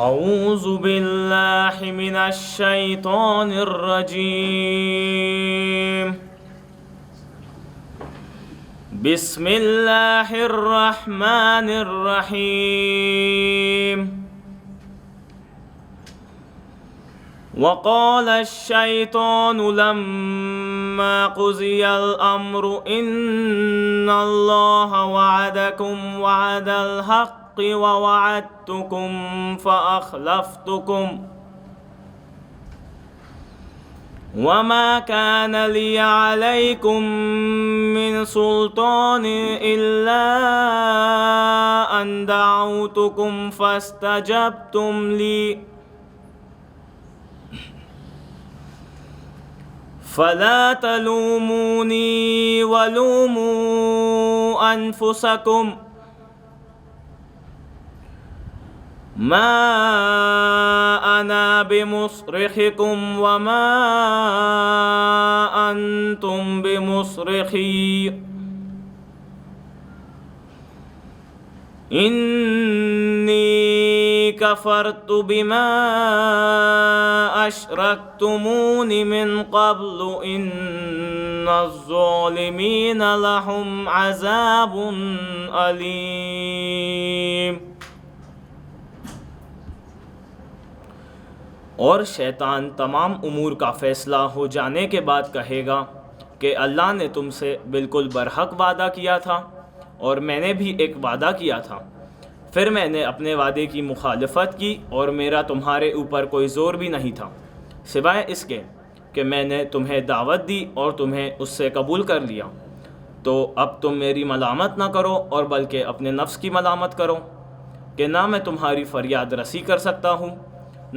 اعوذ باللہ من الشیطان الرجیم بسم اللہ الرحمن الرحیم وقال الشیطان لما قضی الامر ان اللہ وعدکم وعد الحق ووعدتكم فأخلفتكم وما كان لي عليكم من سلطان إلا أن دعوتكم فاستجبتم لي فلا تلوموني ولوموا أنفسكم ما أنا بمصرخكم وما أنتم بمصرخي إني كفرت بما أشركتمون من قبل إن الظالمين لهم عذاب أليم۔ اور شیطان تمام امور کا فیصلہ ہو جانے کے بعد کہے گا کہ اللہ نے تم سے بالکل برحق وعدہ کیا تھا اور میں نے بھی ایک وعدہ کیا تھا، پھر میں نے اپنے وعدے کی مخالفت کی اور میرا تمہارے اوپر کوئی زور بھی نہیں تھا سوائے اس کے کہ میں نے تمہیں دعوت دی اور تمہیں اس سے قبول کر لیا۔ تو اب تم میری ملامت نہ کرو اور بلکہ اپنے نفس کی ملامت کرو کہ نہ میں تمہاری فریاد رسی کر سکتا ہوں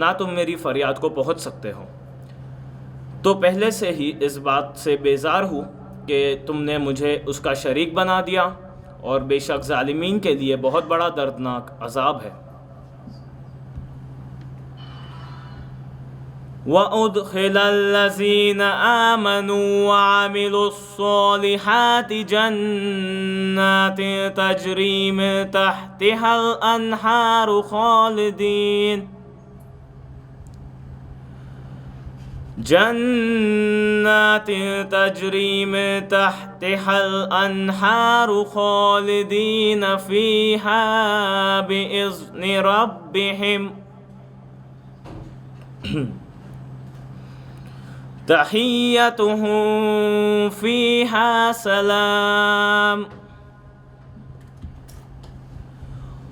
نہ تم میری فریاد کو پہنچ سکتے ہو۔ تو پہلے سے ہی اس بات سے بیزار ہوں کہ تم نے مجھے اس کا شریک بنا دیا، اور بے شک ظالمین کے لیے بہت بڑا دردناک عذاب ہے۔ وَأُدْخِلَ الَّذِينَ آمَنُوا وَعَمِلُوا الصَّالِحَاتِ جَنَّاتٍ تَجْرِي مِن تَحْتِهَا الْأَنْهَارُ جنات تجری من تحتها الانہار خالدین فیہا بإذن ربہم تحیتہم فیہا سلام۔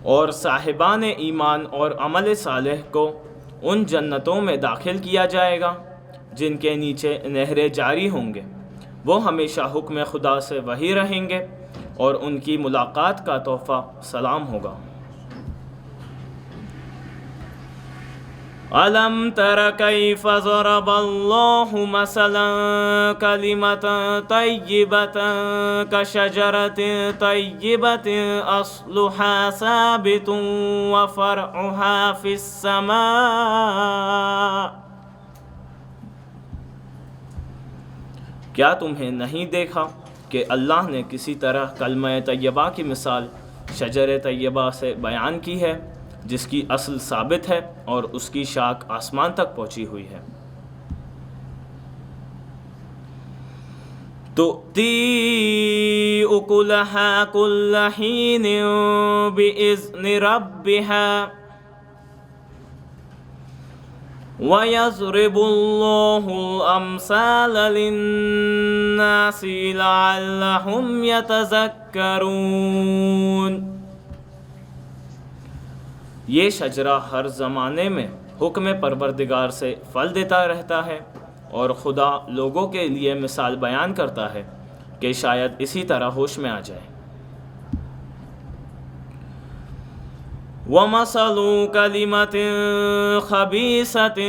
اور صاحبان ایمان اور عمل صالح کو ان جنتوں میں داخل کیا جائے گا جن کے نیچے نہریں جاری ہوں گے، وہ ہمیشہ حکم خدا سے وہی رہیں گے اور ان کی ملاقات کا تحفہ سلام ہوگا۔ أَلَمْ تَرَ كَيْفَ ضَرَبَ اللَّهُ مَثَلًا كَلِمَةً طَيِّبَةً كَشَجَرَةٍ طَيِّبَةٍ أَصْلُهَا ثَابِتٌ وَفَرْعُهَا فِي السَّمَاءِ۔ کیا تمہیں نہیں دیکھا کہ اللہ نے کسی طرح کلمہ طیبہ کی مثال شجر طیبہ سے بیان کی ہے جس کی اصل ثابت ہے اور اس کی شاخ آسمان تک پہنچی ہوئی ہے۔ تُؤْتِي أُكُلَهَا كُلَّ حِينٍ بِإِذْنِ رَبِّهَا وَيَضْرِبُ اللَّهُ الْأَمْثَالَ لِلنَّاسِ لَعَلَّهُمْ يَتَذَكَّرُونَ۔ یہ شجرہ ہر زمانے میں حکم پروردگار سے پھل دیتا رہتا ہے، اور خدا لوگوں کے لیے مثال بیان کرتا ہے کہ شاید اسی طرح ہوش میں آ جائے۔ وَمَثَلُ كَلِمَةٍ خَبِيثَةٍ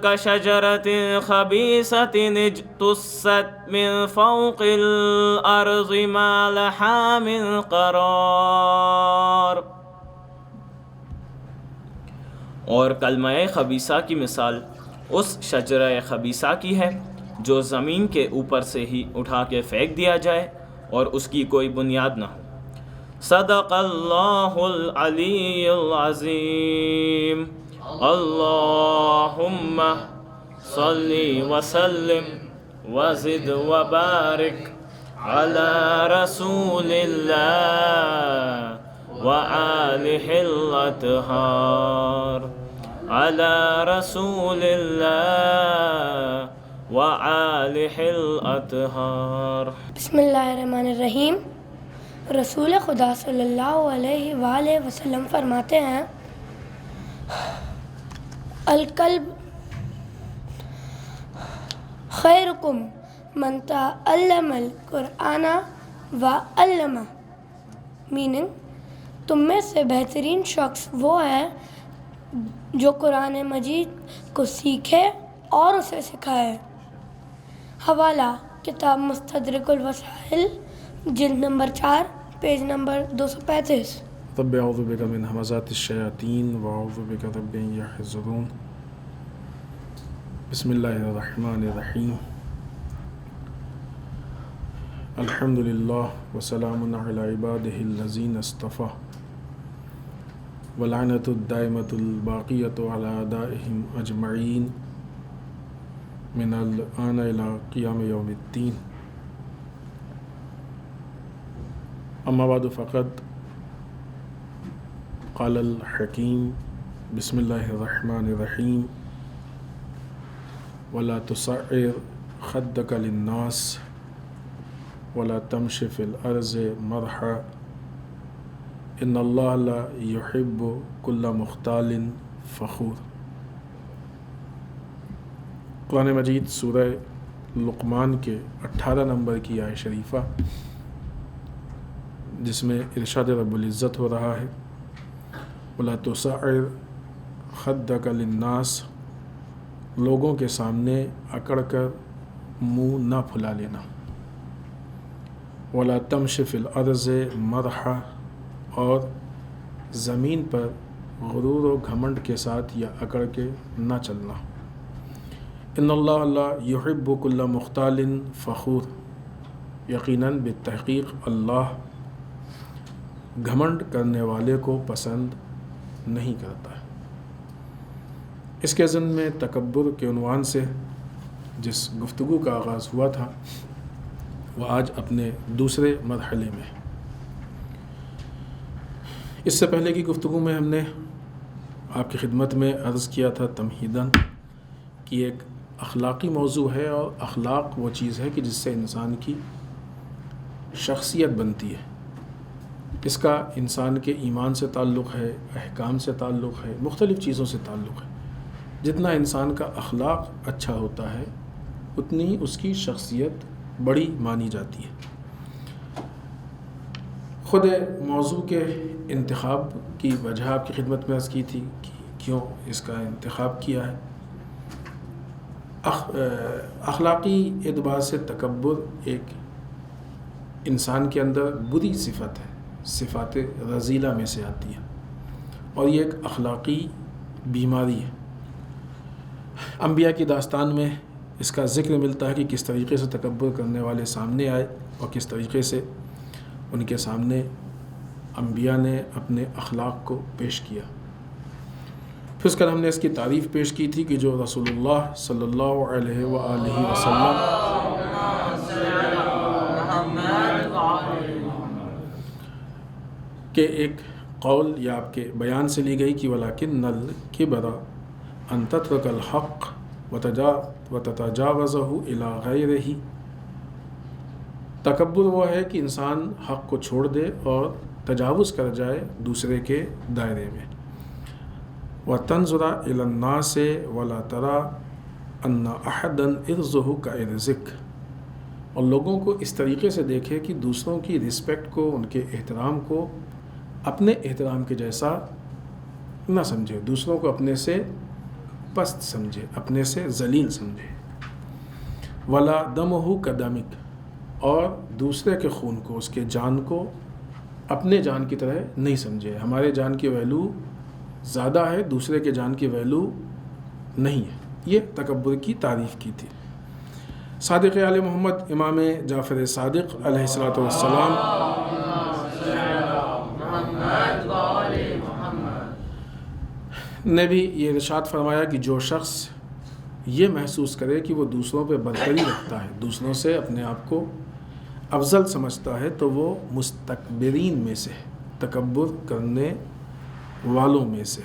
كَشَجَرَةٍ خَبِيثَةٍ اجْتُثَّتْ مِنْ فَوْقِ الْأَرْضِ مَا لَهَا مِنْ قَرَارٍ۔ اور کلمہ خبیثہ کی مثال اس شجرہ خبیثہ کی ہے جو زمین کے اوپر سے ہی اٹھا کے پھینک دیا جائے اور اس کی کوئی بنیاد نہ ہو۔ صدق اللہ العلی العظیم۔ اللہم صلی وسلم وزد وبارک علی رسول اللہ وآلہ الاطہار علی رسول اللہ وآلہ الاطہار۔ بسم اللہ الرحمن الرحیم۔ رسول خدا صلی اللہ علیہ وآلہ وسلم فرماتے ہیں الکلب خیرکم من تعلم القرآن وعلمہ، میننگ تم میں سے بہترین شخص وہ ہے جو قرآن مجید کو سیکھے اور اسے سکھائے۔ حوالہ کتاب مستدرک الوسائل جلد نمبر 4 پیج نمبر 235۔ رب اعوذ بک من ہمزات الشیاطین واعوذ بک رب ان یحضرون۔ بسم اللہ الرحمن الرحیم۔ الحمد للہ وسلام علی عبادہ الذین اصطفیٰ ولعنۃ الدائمۃ الباقیۃ علی اعدائہم اجمعین من الآن الی قیام یوم الدین۔ اما بعد فقد قال الحکیم بسم اللہ الرحمن الرحیم ولا تصعر خدک للناس ولا تمش فی الارض مرحا ان اللہ لا یحب کل مختال فخور۔ قرآن مجید سورہ لقمان کے 18 نمبر کی آیت شریفہ، جس میں ارشاد رب العزت ہو رہا ہے وَلَا تُصَعِّرْ خَدَّكَ لِلنَّاسِ، لوگوں کے سامنے اکڑ کر منہ نہ پھلا لینا، وَلَا تَمْشِ فِي الْأَرْضِ مَرْحًا، اور زمین پر غرور و گھمنڈ کے ساتھ یا اکڑ کے نہ چلنا۔ ان اللہ لا یحب کل مختال فخور، یقیناً بالتحقیق اللہ گھمنڈ کرنے والے کو پسند نہیں کرتا ہے۔ اس کے ضمن میں تکبر کے عنوان سے جس گفتگو کا آغاز ہوا تھا وہ آج اپنے دوسرے مرحلے میں۔ اس سے پہلے کی گفتگو میں ہم نے آپ کی خدمت میں عرض کیا تھا تمہیداً کہ ایک اخلاقی موضوع ہے، اور اخلاق وہ چیز ہے کہ جس سے انسان کی شخصیت بنتی ہے۔ اس کا انسان کے ایمان سے تعلق ہے، احکام سے تعلق ہے، مختلف چیزوں سے تعلق ہے۔ جتنا انسان کا اخلاق اچھا ہوتا ہے اتنی ہی اس کی شخصیت بڑی مانی جاتی ہے۔ خود موضوع کے انتخاب کی وجہ آپ کی خدمت میں عرض کی تھی کہ کیوں اس کا انتخاب کیا ہے۔ اخلاقی اعتبار سے تکبر ایک انسان کے اندر بری صفت ہے، صفات رذیلہ میں سے آتی ہے، اور یہ ایک اخلاقی بیماری ہے۔ انبیاء کی داستان میں اس کا ذکر ملتا ہے کہ کس طریقے سے تکبر کرنے والے سامنے آئے اور کس طریقے سے ان کے سامنے انبیاء نے اپنے اخلاق کو پیش کیا۔ پھر اس کا ہم نے اس کی تعریف پیش کی تھی کہ جو رسول اللہ صلی اللہ علیہ وآلہ وسلم کہ ایک قول یا آپ کے بیان سے لی گئی کہ وَلَكِنَّ الْكِبْرَ أَن تَتْرُكَ الْحَقَّ وَتَتَجَاوَزَهُ إِلَى غَيْرِهِ، تکبر وہ ہے کہ انسان حق کو چھوڑ دے اور تجاوز کر جائے دوسرے کے دائرے میں۔ وَتَنْظُرَ إِلَى النَّاسِ وَلَا تَرَى أَنَّ أَحَدًا إِرْزُهُ كَإِرْزِكَ، اور لوگوں کو اس طریقے سے دیکھے کہ دوسروں کی رسپیکٹ کو، ان کے احترام کو اپنے احترام کے جیسا نہ سمجھے، دوسروں کو اپنے سے پست سمجھے، اپنے سے ذلیل سمجھے۔ وَلَا دَمُهُ كَدَمِكَ، اور دوسرے کے خون کو، اس کے جان کو اپنے جان کی طرح نہیں سمجھے۔ ہمارے جان کی ویلو زیادہ ہے، دوسرے کے جان کی ویلو نہیں ہے۔ یہ تکبر کی تعریف کی تھی۔ صادق آل محمد امام جعفر صادق علیہ السلام نے بھی یہ ارشاد فرمایا کہ جو شخص یہ محسوس کرے کہ وہ دوسروں پہ برتری رکھتا ہے، دوسروں سے اپنے آپ کو افضل سمجھتا ہے، تو وہ مستکبرین میں سے، تکبر کرنے والوں میں سے۔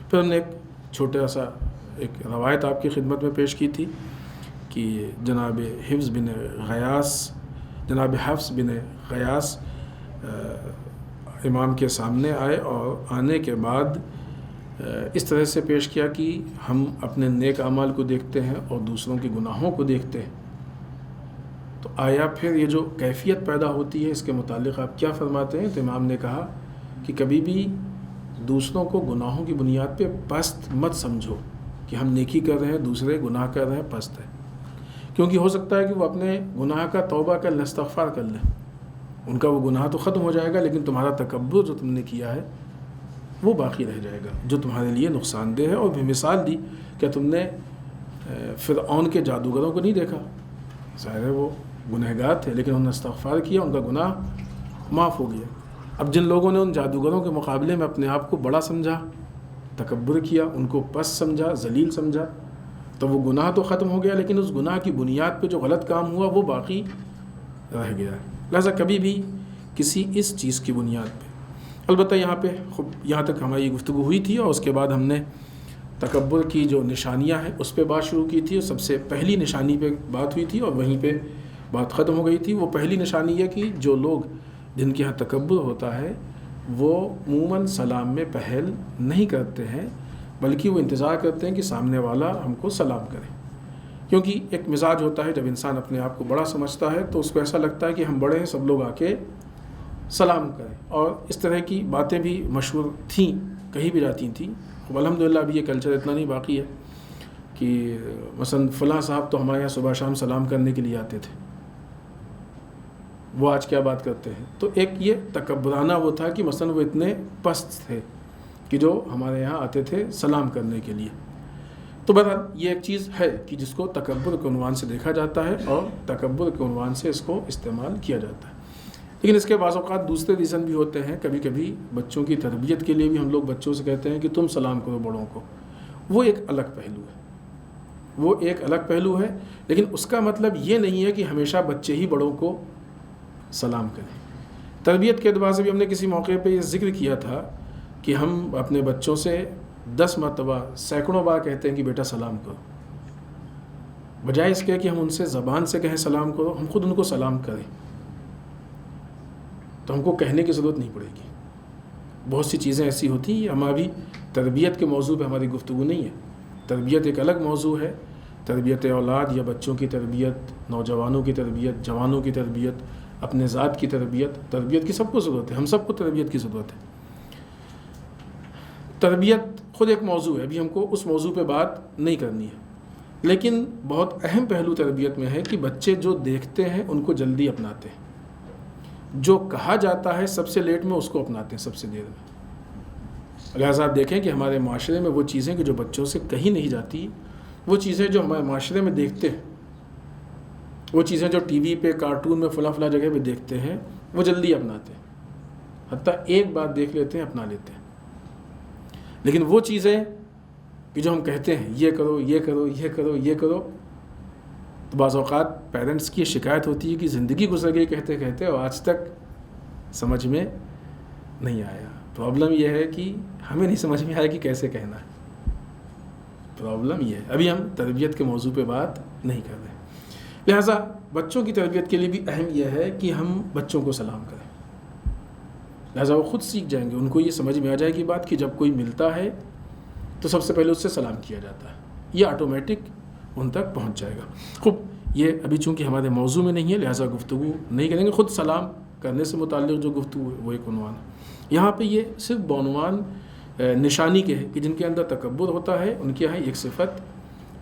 پھر ہم نے ایک چھوٹا سا ایک روایت آپ کی خدمت میں پیش کی تھی کہ جناب حفص بن غیاث امام کے سامنے آئے اور آنے کے بعد اس طرح سے پیش کیا کہ ہم اپنے نیک اعمال کو دیکھتے ہیں اور دوسروں کے گناہوں کو دیکھتے ہیں، تو آیا پھر یہ جو کیفیت پیدا ہوتی ہے اس کے متعلق آپ کیا فرماتے ہیں؟ تو امام نے کہا کہ کبھی بھی دوسروں کو گناہوں کی بنیاد پہ پست مت سمجھو کہ ہم نیکی کر رہے ہیں، دوسرے گناہ کر رہے ہیں، پست ہے، کیونکہ ہو سکتا ہے کہ وہ اپنے گناہ کا توبہ کر لیں، استغفار کر لیں، ان کا وہ گناہ تو ختم ہو جائے گا، لیکن تمہارا تکبر جو تم نے کیا ہے وہ باقی رہ جائے گا، جو تمہارے لیے نقصان دہ ہے۔ اور بھی مثال دی کہ تم نے فرعون کے جادوگروں کو نہیں دیکھا، ظاہر ہے وہ گنہگار تھے، لیکن انہوں نے استغفار کیا، ان کا گناہ معاف ہو گیا۔ اب جن لوگوں نے ان جادوگروں کے مقابلے میں اپنے آپ کو بڑا سمجھا، تکبر کیا، ان کو پست سمجھا، ذلیل سمجھا، تو وہ گناہ تو ختم ہو گیا، لیکن اس گناہ کی بنیاد پہ جو غلط کام ہوا وہ باقی رہ گیا۔ لہذا کبھی بھی کسی اس چیز کی بنیاد پہ، البتہ یہاں پہ یہاں تک ہماری گفتگو ہوئی تھی، اور اس کے بعد ہم نے تکبر کی جو نشانیاں ہیں اس پہ بات شروع کی تھی، اور سب سے پہلی نشانی پہ بات ہوئی تھی اور وہیں پہ بات ختم ہو گئی تھی۔ وہ پہلی نشانی یہ کہ جو لوگ جن کے ہاں تکبر ہوتا ہے وہ عموماً سلام میں پہل نہیں کرتے ہیں، بلکہ وہ انتظار کرتے ہیں کہ سامنے والا ہم کو سلام کرے، کیونکہ ایک مزاج ہوتا ہے جب انسان اپنے آپ کو بڑا سمجھتا ہے تو اس کو ایسا لگتا ہے کہ ہم بڑے ہیں، سب لوگ آ کے سلام کریں، اور اس طرح کی باتیں بھی مشہور تھیں، کہیں بھی جاتی تھیں۔ اب الحمدللہ ابھی یہ کلچر اتنا نہیں باقی ہے کہ مثلا فلاں صاحب تو ہمارے یہاں صبح شام سلام کرنے کے لیے آتے تھے، وہ آج کیا بات کرتے ہیں؟ تو ایک یہ تکبرانہ وہ تھا کہ مثلا وہ اتنے پست تھے کہ جو ہمارے یہاں آتے تھے سلام کرنے کے لیے۔ تو بہرحال یہ ایک چیز ہے کہ جس کو تکبر کے عنوان سے دیکھا جاتا ہے اور تکبر کے عنوان سے اس کو استعمال کیا جاتا ہے، لیکن اس کے بعض اوقات دوسرے ریزن بھی ہوتے ہیں۔ کبھی کبھی بچوں کی تربیت کے لیے بھی ہم لوگ بچوں سے کہتے ہیں کہ تم سلام کرو بڑوں کو، وہ ایک الگ پہلو ہے، وہ ایک الگ پہلو ہے، لیکن اس کا مطلب یہ نہیں ہے کہ ہمیشہ بچے ہی بڑوں کو سلام کریں۔ تربیت کے اعتبار سے بھی ہم نے کسی موقع پہ یہ ذکر کیا تھا کہ ہم اپنے بچوں سے 10 مرتبہ سینکڑوں بار کہتے ہیں کہ بیٹا سلام کرو، بجائے اس کے کہ ہم ان سے زبان سے کہیں سلام کرو، ہم خود ان کو سلام کریں، تو ہم کو کہنے کی ضرورت نہیں پڑے گی۔ بہت سی چیزیں ایسی ہوتی ہیں، ہماری تربیت کے موضوع پہ ہماری گفتگو نہیں ہے، تربیت ایک الگ موضوع ہے، تربیت اولاد یا بچوں کی تربیت، نوجوانوں کی تربیت، جوانوں کی تربیت، اپنے ذات کی تربیت کی سب کو ضرورت ہے، ہم سب کو تربیت کی ضرورت ہے۔ تربیت خود ایک موضوع ہے، ابھی ہم کو اس موضوع پہ بات نہیں کرنی ہے، لیکن بہت اہم پہلو تربیت میں ہے کہ بچے جو دیکھتے ہیں ان کو جلدی اپناتے ہیں، جو کہا جاتا ہے سب سے لیٹ میں اس کو اپناتے ہیں سب سے دیر میں۔ لہٰذا آپ دیکھیں کہ ہمارے معاشرے میں وہ چیزیں کہ جو بچوں سے کہی نہیں جاتی، وہ چیزیں جو ہمارے معاشرے میں دیکھتے ہیں، وہ چیزیں جو ٹی وی پہ کارٹون میں فلاں جگہ پہ دیکھتے ہیں، وہ جلدی اپناتے ہیں، حتیٰ ایک بات دیکھ لیتے ہیں اپنا لیتے ہیں۔ لیکن وہ چیزیں کہ جو ہم کہتے ہیں یہ کرو یہ کرو یہ کرو یہ کرو، تو بعض اوقات پیرنٹس کی شکایت ہوتی ہے کہ زندگی گزر گئی کہتے کہتے اور آج تک سمجھ میں نہیں آیا۔ پرابلم یہ ہے کہ ہمیں نہیں سمجھ میں آیا کہ کیسے کہنا ہے، پرابلم یہ ہے۔ ابھی ہم تربیت کے موضوع پہ بات نہیں کر رہے، لہٰذا بچوں کی تربیت کے لیے بھی اہم یہ ہے کہ ہم بچوں کو سلام کریں، لہٰذا وہ خود سیکھ جائیں گے، ان کو یہ سمجھ میں آ جائے گی بات کہ جب کوئی ملتا ہے تو سب سے پہلے اس سے سلام کیا جاتا ہے، یہ آٹومیٹک ان تک پہنچ جائے گا۔ خوب، یہ ابھی چونکہ ہمارے موضوع میں نہیں ہے لہٰذا گفتگو نہیں کریں گے، خود سلام کرنے سے متعلق جو گفتگو ہے وہ ایک عنوان ہے۔ یہاں پہ یہ صرف بعنوان نشانی کے ہے کہ جن کے اندر تکبر ہوتا ہے ان کے یہاں ایک صفت،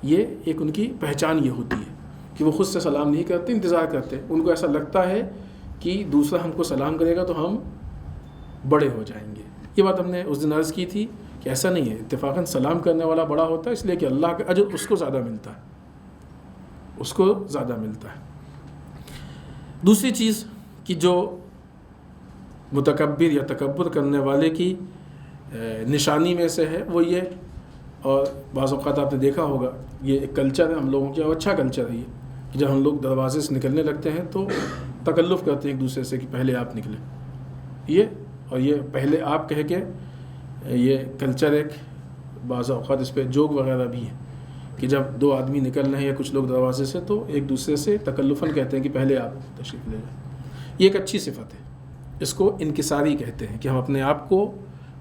یہ ایک ان کی پہچان یہ ہوتی ہے کہ وہ خود سے سلام نہیں کرتے، انتظار کرتے، ان کو ایسا لگتا ہے کہ دوسرا ہم کو سلام کرے گا تو ہم بڑے ہو جائیں گے۔ یہ بات ہم نے اس دن عرض کی تھی کہ ایسا نہیں ہے، اتفاقاً سلام کرنے والا بڑا ہوتا ہے اس لیے کہ اللہ کا اجر اس کو زیادہ ملتا ہے، اس کو زیادہ ملتا ہے۔ دوسری چیز کہ جو متکبر یا تکبر کرنے والے کی نشانی میں سے ہے وہ یہ اور بعض اوقات آپ نے دیکھا ہوگا یہ ایک کلچر ہے ہم لوگوں کی، اور اچھا کلچر ہے یہ، کہ جب ہم لوگ دروازے سے نکلنے لگتے ہیں تو تکلف کرتے ہیں ایک دوسرے سے کہ پہلے آپ نکلیں، یہ پہلے آپ کہہ کے یہ کلچر ایک بعض اوقات اس پہ جوک وغیرہ بھی ہے کہ جب دو آدمی نکل رہے ہیں یا کچھ لوگ دروازے سے تو ایک دوسرے سے تکلفاً کہتے ہیں کہ پہلے آپ تشریف لے جائیں۔ یہ ایک اچھی صفت ہے، اس کو انکساری کہتے ہیں کہ ہم اپنے آپ کو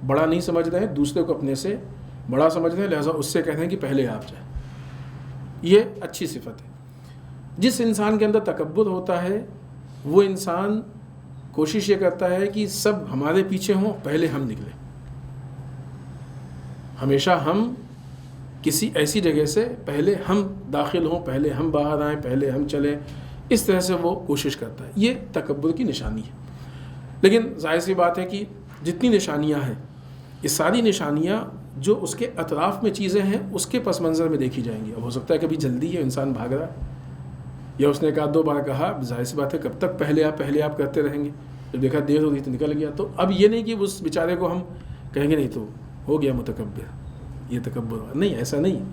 بڑا نہیں سمجھ رہے ہیں، دوسرے کو اپنے سے بڑا سمجھ رہے ہیں، لہٰذا اس سے کہتے ہیں کہ پہلے آپ جائیں۔ یہ اچھی صفت ہے۔ جس انسان کے اندر تکبر ہوتا ہے وہ انسان کوشش یہ کرتا ہے کہ سب ہمارے پیچھے ہوں، پہلے ہم نکلیں، ہمیشہ ہم کسی ایسی جگہ سے پہلے ہم داخل ہوں، پہلے ہم باہر آئیں، پہلے ہم چلیں، اس طرح سے وہ کوشش کرتا ہے۔ یہ تکبر کی نشانی ہے۔ لیکن ظاہر سی بات ہے کہ جتنی نشانیاں ہیں یہ ساری نشانیاں جو اس کے اطراف میں چیزیں ہیں اس کے پس منظر میں دیکھی جائیں گی۔ اب ہو سکتا ہے کبھی جلدی ہے، انسان بھاگ رہا ہے، یا اس نے ایک آدھ دو بار کہا، ظاہر سی بات ہے کب تک پہلے آپ کرتے رہیں گے، جب دیکھا دیر ہو گئی تو نکل گیا۔ تو اب یہ نہیں کہ اس بیچارے کو ہم کہیں گے نہیں تو ہو گیا متکبر، یہ تکبر نہیں، ایسا نہیں۔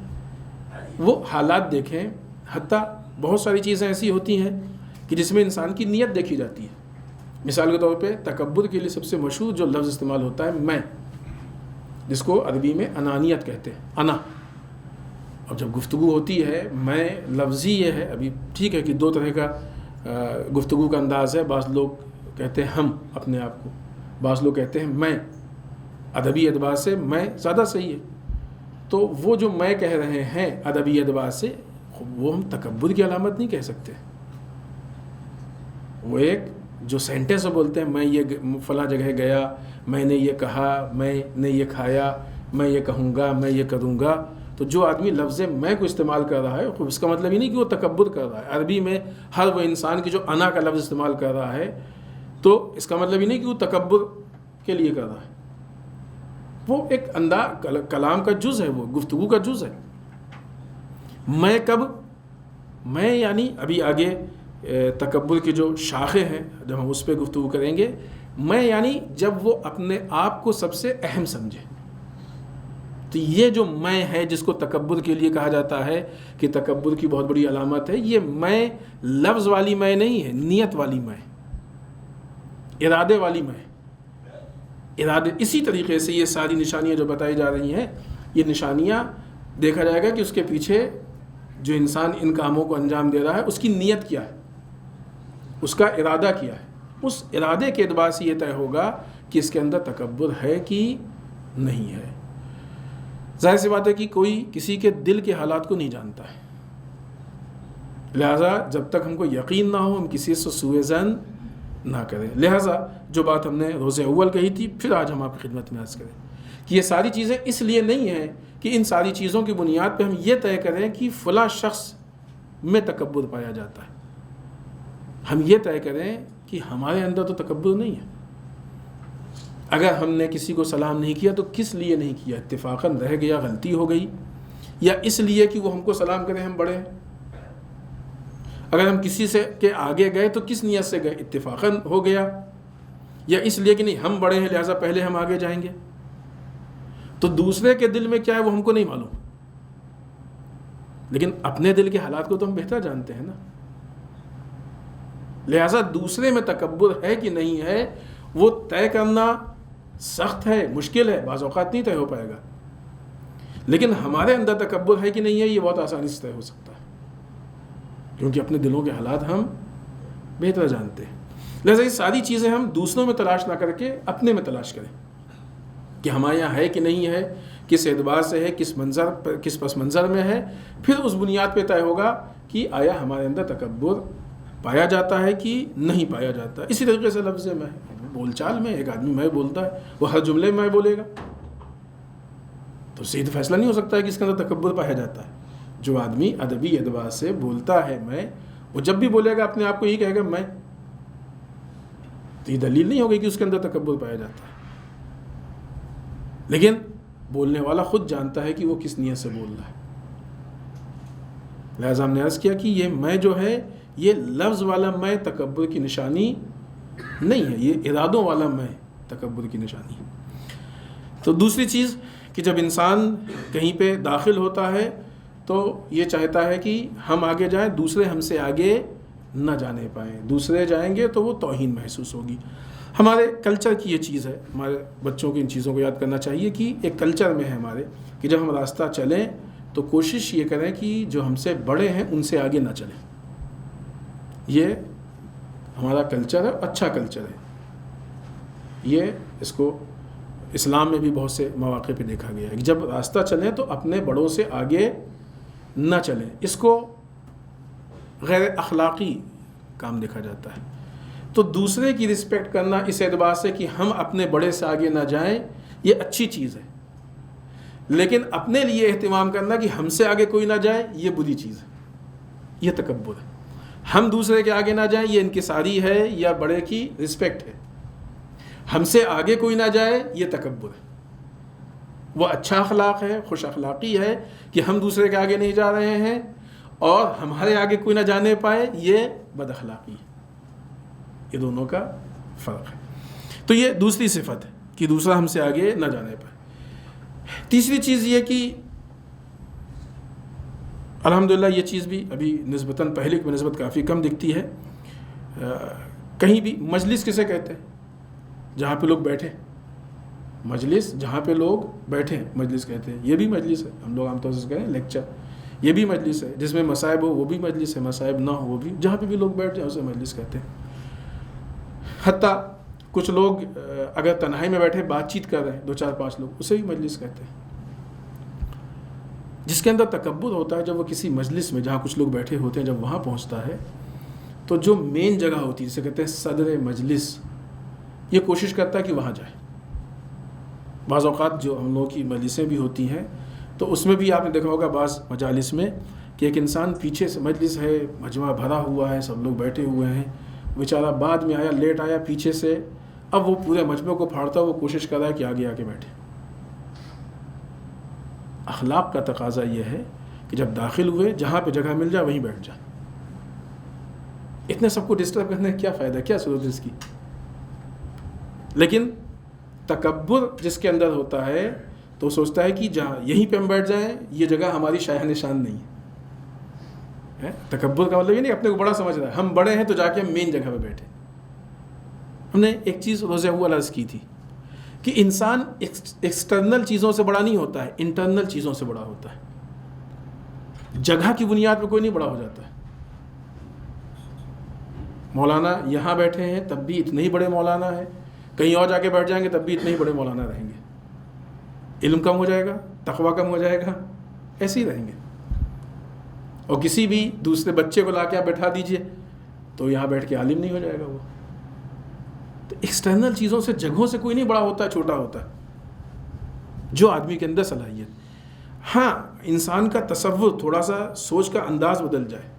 وہ حالات دیکھیں، حتیٰ بہت ساری چیزیں ایسی ہوتی ہیں کہ جس میں انسان کی نیت دیکھی جاتی ہے۔ مثال کے طور پہ تکبر کے لیے سب سے مشہور جو لفظ استعمال ہوتا ہے میں، جس کو عربی میں انانیت کہتے ہیں، انا۔ اور جب گفتگو ہوتی ہے میں لفظی یہ ہے، ابھی ٹھیک ہے کہ دو طرح کا گفتگو کا انداز ہے، بعض لوگ کہتے ہیں ہم اپنے آپ کو، بعض لوگ کہتے ہیں میں۔ ادبی اعتبار سے میں زیادہ صحیح ہے، تو وہ جو میں کہہ رہے ہیں ادبی اعتبار سے وہ ہم تکبر کی علامت نہیں کہہ سکتے۔ وہ ایک جو سینٹینس بولتے ہیں، میں یہ فلاں جگہ گیا، میں نے یہ کہا، میں نے یہ کھایا، میں یہ کہوں گا، میں یہ کروں گا، تو جو آدمی لفظ میں کو استعمال کر رہا ہے اس کا مطلب یہ نہیں کہ وہ تکبر کر رہا ہے۔ عربی میں ہر وہ انسان کی جو انا کا لفظ استعمال کر رہا ہے تو اس کا مطلب یہ نہیں کہ وہ تکبر کے لیے کر رہا ہے، وہ ایک کلام کا جز ہے، وہ گفتگو کا جز ہے۔ میں کب، میں یعنی ابھی آگے تکبر کی جو شاخیں ہیں جب ہم اس پہ گفتگو کریں گے، میں یعنی جب وہ اپنے آپ کو سب سے اہم سمجھے، تو یہ جو میں ہے جس کو تکبر کے لیے کہا جاتا ہے کہ تکبر کی بہت بڑی علامت ہے، یہ میں لفظ والی میں نہیں ہے، نیت والی میں، ارادے والی میں، ارادے۔ اسی طریقے سے یہ ساری نشانیاں جو بتائی جا رہی ہیں، یہ نشانیاں دیکھا جائے گا کہ اس کے پیچھے جو انسان ان کاموں کو انجام دے رہا ہے اس کی نیت کیا ہے، اس کا ارادہ کیا ہے۔ اس ارادے کے اعتبار سے یہ طے ہوگا کہ اس کے اندر تکبر ہے کہ نہیں ہے۔ ظاہر سی بات ہے کہ کوئی کسی کے دل کے حالات کو نہیں جانتا ہے، لہٰذا جب تک ہم کو یقین نہ ہو ہم کسی سے سوء ظن نہ کریں۔ لہٰذا جو بات ہم نے روز اول کہی تھی پھر آج ہم آپ کی خدمت میں عرض کریں کہ یہ ساری چیزیں اس لیے نہیں ہیں کہ ان ساری چیزوں کی بنیاد پہ ہم یہ طے کریں کہ فلاں شخص میں تکبر پایا جاتا ہے۔ ہم یہ طے کریں کہ ہمارے اندر تو تکبر نہیں ہے۔ اگر ہم نے کسی کو سلام نہیں کیا تو کس لیے نہیں کیا؟ اتفاقاً رہ گیا، غلطی ہو گئی، یا اس لیے کہ وہ ہم کو سلام کریں ہم بڑے ہیں؟ اگر ہم کسی سے کے آگے گئے تو کس نیت سے گئے؟ اتفاقاً ہو گیا، یا اس لیے کہ نہیں ہم بڑے ہیں لہٰذا پہلے ہم آگے جائیں گے؟ تو دوسرے کے دل میں کیا ہے وہ ہم کو نہیں معلوم، لیکن اپنے دل کے حالات کو تو ہم بہتر جانتے ہیں نا۔ لہٰذا دوسرے میں تکبر ہے کہ نہیں ہے وہ طے کرنا سخت ہے، مشکل ہے، بعض اوقات نہیں طے ہو پائے گا، لیکن ہمارے اندر تکبر ہے کہ نہیں ہے یہ بہت آسانی سے طے ہو سکتا ہے، کیونکہ اپنے دلوں کے حالات ہم بہتر جانتے ہیں۔ لہٰذا یہ ساری چیزیں ہم دوسروں میں تلاش نہ کر کے اپنے میں تلاش کریں کہ ہمارے یہاں ہے کہ نہیں ہے، کس اعتبار سے ہے، کس پس منظر میں ہے، پھر اس بنیاد پہ طے ہوگا کہ آیا ہمارے اندر تکبر پایا جاتا ہے کہ نہیں پایا جاتا۔ اسی طریقے سے لفظ میں، بول چال میں ایک آدمی میں بولتا ہے، وہ ہر جملے میں بولے گا تو سیدھ فیصلہ نہیں ہو سکتا ہے کہ اس کے اندر تکبر پایا جاتا ہے۔ جو آدمی ادبی اعتبار سے بولتا ہے میں، وہ جب بھی بولے گا اپنے آپ کو یہی کہے گا میں، تو یہ دلیل نہیں ہوگی کہ اس کے اندر تکبر پایا جاتا ہے۔ لیکن بولنے والا خود جانتا ہے کہ وہ کس نیت سے بول رہا ہے۔ لہٰذا ہم نے عرض کیا کہ یہ میں جو ہے یہ لفظ والا میں تکبر کی نشانی نہیں ہے، یہ ارادوں والا میں تکبر کی نشانی ہے۔ تو دوسری چیز کہ جب انسان کہیں پہ داخل ہوتا ہے تو یہ چاہتا ہے کہ ہم آگے جائیں، دوسرے ہم سے آگے نہ جانے پائیں، دوسرے جائیں گے تو وہ توہین محسوس ہوگی۔ ہمارے کلچر کی یہ چیز ہے، ہمارے بچوں کو ان چیزوں کو یاد کرنا چاہیے کہ ایک کلچر میں ہے ہمارے کہ جب ہم راستہ چلیں تو کوشش یہ کریں کہ جو ہم سے بڑے ہیں ان سے آگے نہ چلیں۔ یہ ہمارا کلچر ہے، اچھا کلچر ہے یہ، اس کو اسلام میں بھی بہت سے مواقع پہ دیکھا گیا ہے کہ جب راستہ چلیں تو اپنے بڑوں سے آگے نہ چلیں۔ اس کو غیر اخلاقی کام دیکھا جاتا ہے۔ تو دوسرے کی رسپیکٹ کرنا اس اعتبار سے کہ ہم اپنے بڑے سے آگے نہ جائیں، یہ اچھی چیز ہے، لیکن اپنے لیے اہتمام کرنا کہ ہم سے آگے کوئی نہ جائے، یہ بری چیز ہے، یہ تکبر ہے۔ ہم دوسرے کے آگے نہ جائیں، یہ انکساری ہے یا بڑے کی رسپیکٹ ہے۔ ہم سے آگے کوئی نہ جائے، یہ تکبر ہے۔ وہ اچھا اخلاق ہے، خوش اخلاقی ہے کہ ہم دوسرے کے آگے نہیں جا رہے ہیں اور ہمارے آگے کوئی نہ جانے پائے، یہ بد اخلاقی ہے۔ یہ دونوں کا فرق ہے۔ تو یہ دوسری صفت ہے کہ دوسرا ہم سے آگے نہ جانے پائے۔ تیسری چیز یہ کہ الحمدللہ یہ چیز بھی ابھی نسبتاً پہلے کی نسبت کافی کم دکھتی ہے۔ کہیں بھی مجلس کسے کہتے ہیں؟ جہاں پہ لوگ بیٹھے، مجلس جہاں پہ لوگ بیٹھے مجلس کہتے ہیں۔ یہ بھی مجلس ہے، ہم لوگ عام طور سے کہیں لیکچر، یہ بھی مجلس ہے۔ جس میں مصائب ہو وہ بھی مجلس ہے، مصائب نہ ہو وہ بھی، جہاں پہ بھی لوگ بیٹھ جائیں اسے مجلس کہتے ہیں۔ حتیٰ کچھ لوگ اگر تنہائی میں بیٹھے بات چیت کر رہے ہیں، 2-4-5 لوگ، اسے بھی مجلس کہتے ہیں۔ جس کے اندر تکبر ہوتا ہے جب وہ کسی مجلس میں جہاں کچھ لوگ بیٹھے ہوتے ہیں جب وہاں پہنچتا ہے تو جو مین جگہ ہوتی ہے جسے کہتے ہیں صدر مجلس، یہ کوشش کرتا ہے کہ وہاں جائے۔ بعض اوقات جو ہم لوگوں کی مجلسیں بھی ہوتی ہیں تو اس میں بھی آپ نے دیکھا ہوگا بعض مجالس میں کہ ایک انسان پیچھے سے، مجلس ہے، مجمع بھرا ہوا ہے، سب لوگ بیٹھے ہوئے ہیں، بیچارہ بعد میں آیا، لیٹ آیا پیچھے سے، اب وہ پورے مجمع کو پھاڑتا ہے، وہ کوشش کر رہا ہے کہ آگے آگے بیٹھے۔ اخلاق کا تقاضا یہ ہے کہ جب داخل ہوئے جہاں پہ جگہ مل جائے وہیں بیٹھ جائے۔ اتنے سب کو ڈسٹرب کرنے کا کیا فائدہ، کیا ضرورت ہے اس کی؟ لیکن تکبر جس کے اندر ہوتا ہے تو سوچتا ہے کہ جہاں یہیں پہ ہم بیٹھ جائیں، یہ جگہ ہماری شاہ نشان نہیں ہے۔ تکبر کا مطلب یہ نہیں اپنے کو بڑا سمجھ رہا ہے، ہم بڑے ہیں تو جا کے ہم مین جگہ پہ بیٹھے۔ ہم نے ایک چیز روز اول عرض کی تھی کہ انسان ایکسٹرنل چیزوں سے بڑا نہیں ہوتا ہے، انٹرنل چیزوں سے بڑا ہوتا ہے۔ جگہ کی بنیاد پہ کوئی نہیں بڑا ہو جاتا ہے۔ مولانا یہاں بیٹھے ہیں تب بھی اتنے ہی بڑے مولانا ہیں، کہیں اور جا کے بیٹھ جائیں گے تب بھی اتنے ہی بڑے مولانا رہیں گے۔ علم کم ہو جائے گا، تقویٰ کم ہو جائے گا، ایسے ہی رہیں گے۔ اور کسی بھی دوسرے بچے کو لا کے آپ بیٹھا دیجئے تو یہاں بیٹھ کے عالم نہیں ہو جائے گا وہ۔ تو ایکسٹرنل چیزوں سے، جگہوں سے کوئی نہیں بڑا ہوتا ہے، چھوٹا ہوتا ہے، جو آدمی کے اندر صلاحیت۔ ہاں، انسان کا تصور، تھوڑا سا سوچ کا انداز بدل جائے،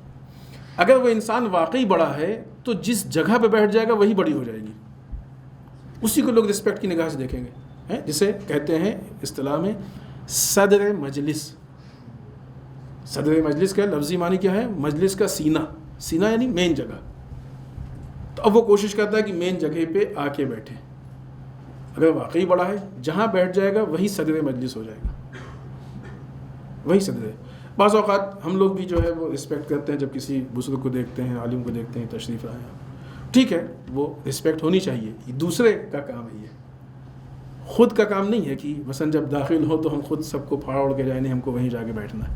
اگر وہ انسان واقعی بڑا ہے تو جس جگہ پہ بیٹھ جائے گا وہی بڑی ہو جائے گی، اسی کو لوگ رسپیکٹ کی نگاہ سے دیکھیں گے، جسے کہتے ہیں اصطلاح میں صدر مجلس۔ صدر مجلس کا لفظی معنی کیا ہے؟ مجلس کا سینہ، سینہ یعنی مین جگہ۔ تو اب وہ کوشش کرتا ہے کہ مین جگہ پہ آ کے بیٹھے۔ اگر واقعی بڑا ہے، جہاں بیٹھ جائے گا وہی صدر مجلس ہو جائے گا، وہی صدر ہے۔ بعض اوقات ہم لوگ بھی جو ہے وہ رسپیکٹ کرتے ہیں جب کسی بزرگ کو دیکھتے ہیں، عالم کو دیکھتے ہیں تشریف لائے ہیں، ٹھیک ہے، وہ رسپیکٹ ہونی چاہیے، یہ دوسرے کا کام ہے، یہ خود کا کام نہیں ہے کہ مثلا جب داخل ہو تو ہم خود سب کو پھاڑ اڑ کے جائیں، نہیں ہم کو وہیں جا کے بیٹھنا ہے،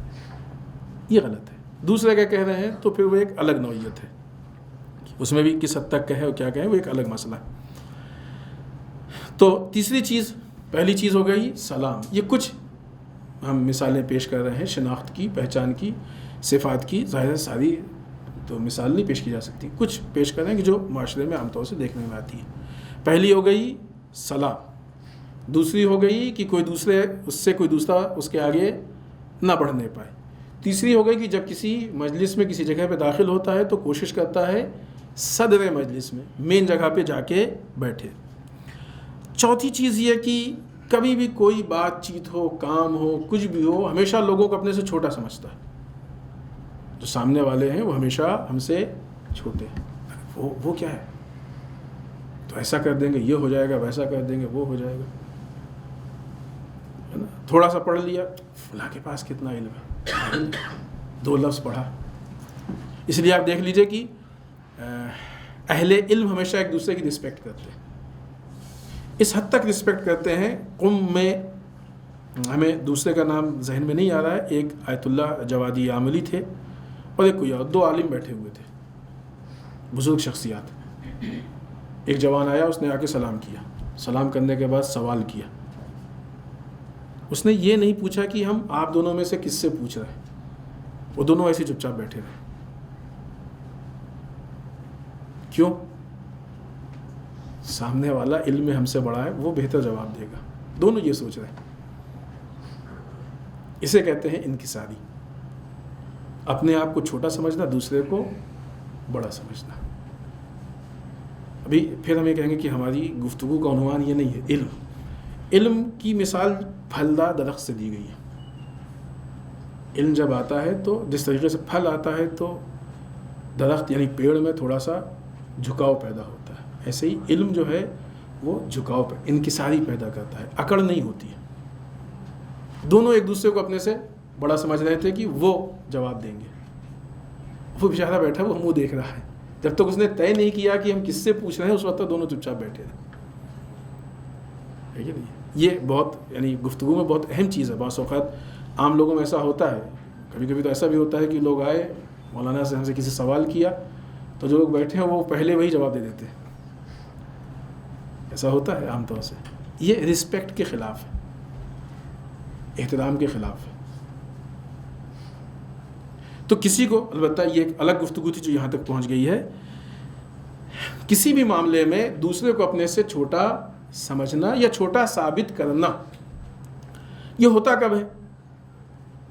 یہ غلط ہے۔ دوسرے کا کہہ رہے ہیں تو پھر وہ ایک الگ نوعیت ہے، اس میں بھی کس حد تک کہے اور کیا کہے وہ ایک الگ مسئلہ ہے۔ تو تیسری چیز، پہلی چیز ہو گئی سلام۔ یہ کچھ ہم مثالیں پیش کر رہے ہیں شناخت کی، پہچان کی، صفات کی، ظاہر ساری تو مثال نہیں پیش کی جا سکتی، کچھ پیش کر رہے ہیں کہ جو معاشرے میں عام طور سے دیکھنے میں آتی ہے۔ پہلی ہو گئی سلام، دوسری ہو گئی کہ کوئی دوسرے اس سے کوئی دوسرا اس کے آگے نہ بڑھنے پائے، تیسری ہو گئی کہ جب کسی مجلس میں کسی جگہ پہ داخل ہوتا ہے تو کوشش کرتا ہے صدر مجلس میں مین جگہ پہ جا کے بیٹھے۔ چوتھی چیز یہ کہ کبھی بھی کوئی بات چیت ہو، کام ہو، کچھ بھی ہو، ہمیشہ لوگوں کو اپنے سے چھوٹا سمجھتا ہے۔ جو سامنے والے ہیں وہ ہمیشہ ہم سے چھوٹے ہیں، وہ کیا ہے، تو ایسا کر دیں گے یہ ہو جائے گا، ویسا کر دیں گے وہ ہو جائے گا، ہے نا۔ تھوڑا سا پڑھ لیا، فلاں کے پاس کتنا علم ہے، 2 لفظ پڑھا. اس لیے آپ دیکھ لیجئے کہ اہل علم ہمیشہ ایک دوسرے کی رسپیکٹ کرتے ہیں. اس حد تک رسپیکٹ کرتے ہیں، قم میں ہمیں دوسرے کا نام ذہن میں نہیں آ رہا ہے، ایک آیت اللہ جوادی عاملی تھے اور ایک کوئی اور، 2 عالم بیٹھے ہوئے تھے، بزرگ شخصیات. ایک جوان آیا، اس نے آ کے سلام کیا، سلام کرنے کے بعد سوال کیا. اس نے یہ نہیں پوچھا کہ ہم آپ دونوں میں سے کس سے پوچھ رہے ہیں، وہ دونوں ایسے چپ چاپ بیٹھے رہے. کیوں؟ سامنے والا علم میں ہم سے بڑا ہے، وہ بہتر جواب دے گا. دونوں یہ سوچ رہے ہیں. اسے کہتے ہیں انکساری، اپنے آپ کو چھوٹا سمجھنا، دوسرے کو بڑا سمجھنا. ابھی پھر ہم یہ کہیں گے کہ ہماری گفتگو کا عنوان یہ نہیں ہے. علم، علم کی مثال پھلدار درخت سے دی گئی ہے. علم جب آتا ہے تو جس طریقے سے پھل آتا ہے تو درخت یعنی پیڑ میں تھوڑا سا جھکاؤ پیدا ہوتا ہے، ایسے ہی علم جو ہے وہ جھکاؤ پہ انکساری پیدا کرتا ہے، اکڑ نہیں ہوتی ہے. دونوں ایک دوسرے کو اپنے سے بڑا سمجھ رہے تھے کہ وہ جواب دیں گے. وہ بیچارہ بیٹھا، وہ منہ دیکھ رہا ہے. جب تک اس نے طے نہیں کیا کہ ہم کس سے پوچھ رہے ہیں، اس وقت تک دونوں چپ چاپ بیٹھے رہے. یہ بہت یعنی گفتگو میں بہت اہم چیز ہے. بعض اوقات عام لوگوں میں ایسا ہوتا ہے، کبھی کبھی تو ایسا بھی ہوتا ہے کہ لوگ آئے، مولانا سے ہم سے کسی سوال کیا تو جو لوگ بیٹھے ہیں وہ پہلے وہی جواب دے دیتے ہیں. ایسا ہوتا ہے عام طور سے. یہ رسپیکٹ کے خلاف ہے، احترام کے خلاف ہے. تو کسی کو، البتہ یہ ایک الگ گفتگو تھی جو یہاں تک پہنچ گئی ہے، کسی بھی معاملے میں دوسرے کو اپنے سے چھوٹا سمجھنا یا چھوٹا ثابت کرنا، یہ ہوتا کب ہے؟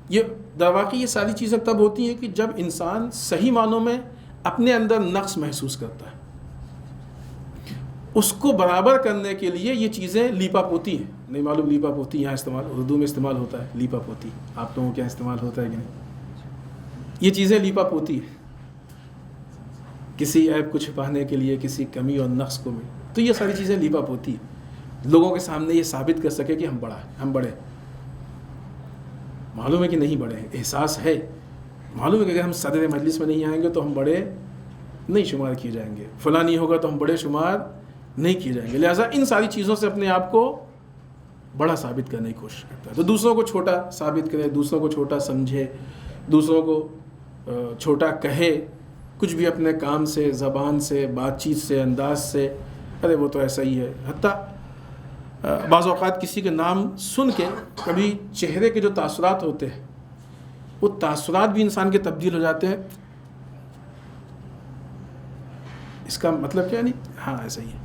یہ درواقع یہ ساری چیزیں تب ہوتی ہیں کہ جب انسان صحیح معنوں میں اپنے اندر نقص محسوس کرتا ہے. اس کو برابر کرنے کے لیے یہ چیزیں لیپا پوتی ہیں. نہیں معلوم لیپا پوتی یہاں استعمال، اردو میں استعمال ہوتا ہے لیپا پوتی، آپ لوگوں کے یہاں استعمال ہوتا ہے کہ نہیں؟ یہ چیزیں لیپا پوتی ہیں کسی عیب کو چھپانے کے لیے، کسی کمی اور نقص کو میں. تو یہ ساری چیزیں لیپا پوتی ہیں لوگوں کے سامنے یہ ثابت کر سکے کہ ہم بڑا ہیں، ہم بڑے. معلوم ہے کہ نہیں بڑے ہیں، احساس ہے، معلوم ہے کہ اگر ہم صدر مجلس میں نہیں آئیں گے تو ہم بڑے نہیں شمار کیے جائیں گے، فلاں نہیں ہوگا تو ہم بڑے شمار نہیں کیے جائیں گے. لہٰذا ان ساری چیزوں سے اپنے آپ کو بڑا ثابت کرنے کی کوشش کرتا ہے. تو دوسروں کو چھوٹا ثابت کرے، دوسروں کو چھوٹا سمجھے، دوسروں کو چھوٹا کہے، کچھ بھی اپنے کام سے، زبان سے، بات چیت سے، انداز سے، ارے وہ تو ایسا ہی ہے. حتیٰ بعض اوقات کسی کے نام سن کے کبھی چہرے کے جو تاثرات ہوتے ہیں وہ تاثرات بھی انسان کے تبدیل ہو جاتے ہیں. اس کا مطلب کیا نہیں؟ ہاں ایسا ہی ہے.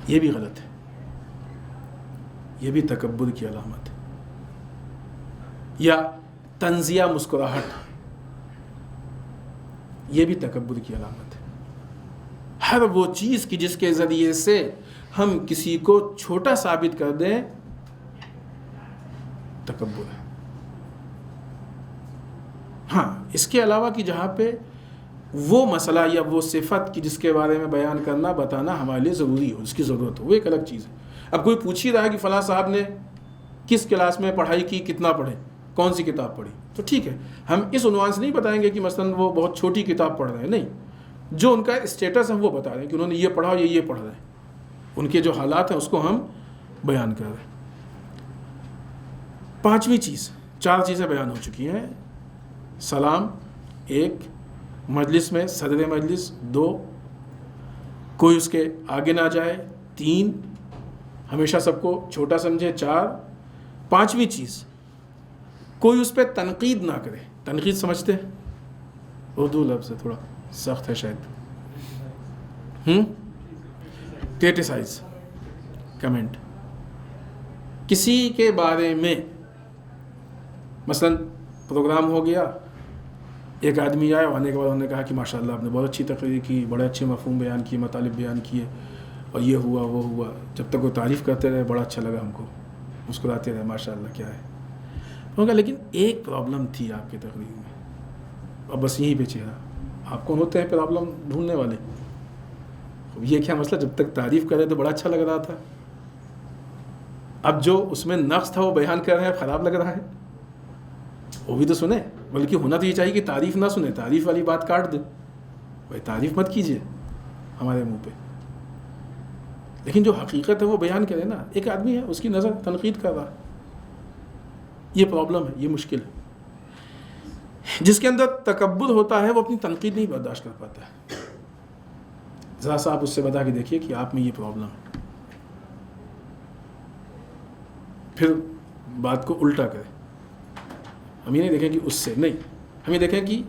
یہ بھی غلط ہے، یہ بھی تکبر کی علامت ہے. یا طنزیہ مسکراہٹ، یہ بھی تکبر کی علامت ہے. ہر وہ چیز کی جس کے ذریعے سے ہم کسی کو چھوٹا ثابت کر دیں، تکبر ہے. ہاں اس کے علاوہ کہ جہاں پہ وہ مسئلہ یا وہ صفت کی جس کے بارے میں بیان کرنا، بتانا ہمارے لیے ضروری ہو، اس کی ضرورت ہو، وہ ایک الگ چیز ہے. اب کوئی پوچھ ہی رہا ہے کہ فلاں صاحب نے کس کلاس میں پڑھائی کی، کتنا پڑھے، کون سی کتاب پڑھی، تو ٹھیک ہے، ہم اس عنوان سے نہیں بتائیں گے کہ مثلا وہ بہت چھوٹی کتاب پڑھ رہے ہیں. نہیں، جو ان کا اسٹیٹس ہے وہ بتا رہے ہیں کہ انہوں نے یہ پڑھا، یہ پڑھ رہے ہیں. ان کے جو حالات ہیں اس کو ہم بیان کر رہے ہیں. 5ویں چیز، 4 چیزیں بیان ہو چکی ہیں. سلام 1، مجلس میں صدر مجلس 2، کوئی اس کے آگے نہ جائے 3، ہمیشہ سب کو چھوٹا سمجھے 4، 5ویں چیز کوئی اس پہ تنقید نہ کرے. تنقید سمجھتے ہیں؟ اردو لفظ ہے، تھوڑا سخت ہے شاید. Criticise, comment. کسی کے بارے میں مثلا پروگرام ہو گیا، ایک آدمی آیا، آنے کے بعد انہوں نے کہا کہ ماشاءاللہ آپ نے بہت اچھی تقریر کی، بڑے اچھے مفہوم بیان کیے، مطالب بیان کیے، اور یہ ہوا وہ ہوا. جب تک وہ تعریف کرتے رہے بڑا اچھا لگا ہم کو، مسکراتے رہے ماشاءاللہ کیا ہے. کہا لیکن ایک پرابلم تھی آپ کی تقریر میں، اور بس یہیں پہ چہرہ. آپ کون ہوتے ہیں پرابلم ڈھونڈنے والے؟ یہ کیا مسئلہ؟ جب تک تعریف کر رہے تو بڑا اچھا لگ رہا تھا، اب جو اس میں نقص تھا وہ بیان کر رہے ہیں، خراب لگ رہا ہے، وہ بھی تو سنیں، بلکہ ہونا تو یہ چاہیے کہ تعریف نہ سنیں، تعریف والی بات کاٹ دیں، بھائی تعریف مت کیجیے ہمارے منہ پہ، لیکن جو حقیقت ہے وہ بیان کرے نا. ایک آدمی ہے اس کی نظر تنقید کر رہا ہے، یہ پرابلم ہے، یہ مشکل ہے. جس کے اندر تکبر ہوتا ہے وہ اپنی تنقید نہیں برداشت کر پاتا ہے. ذرا سا آپ اس سے بتا کے دیکھیے کہ آپ میں یہ پرابلم ہے، پھر بات کو الٹا کریں. ہم یہ نہیں دیکھیں کہ اس سے نہیں، ہم یہ دیکھیں کہ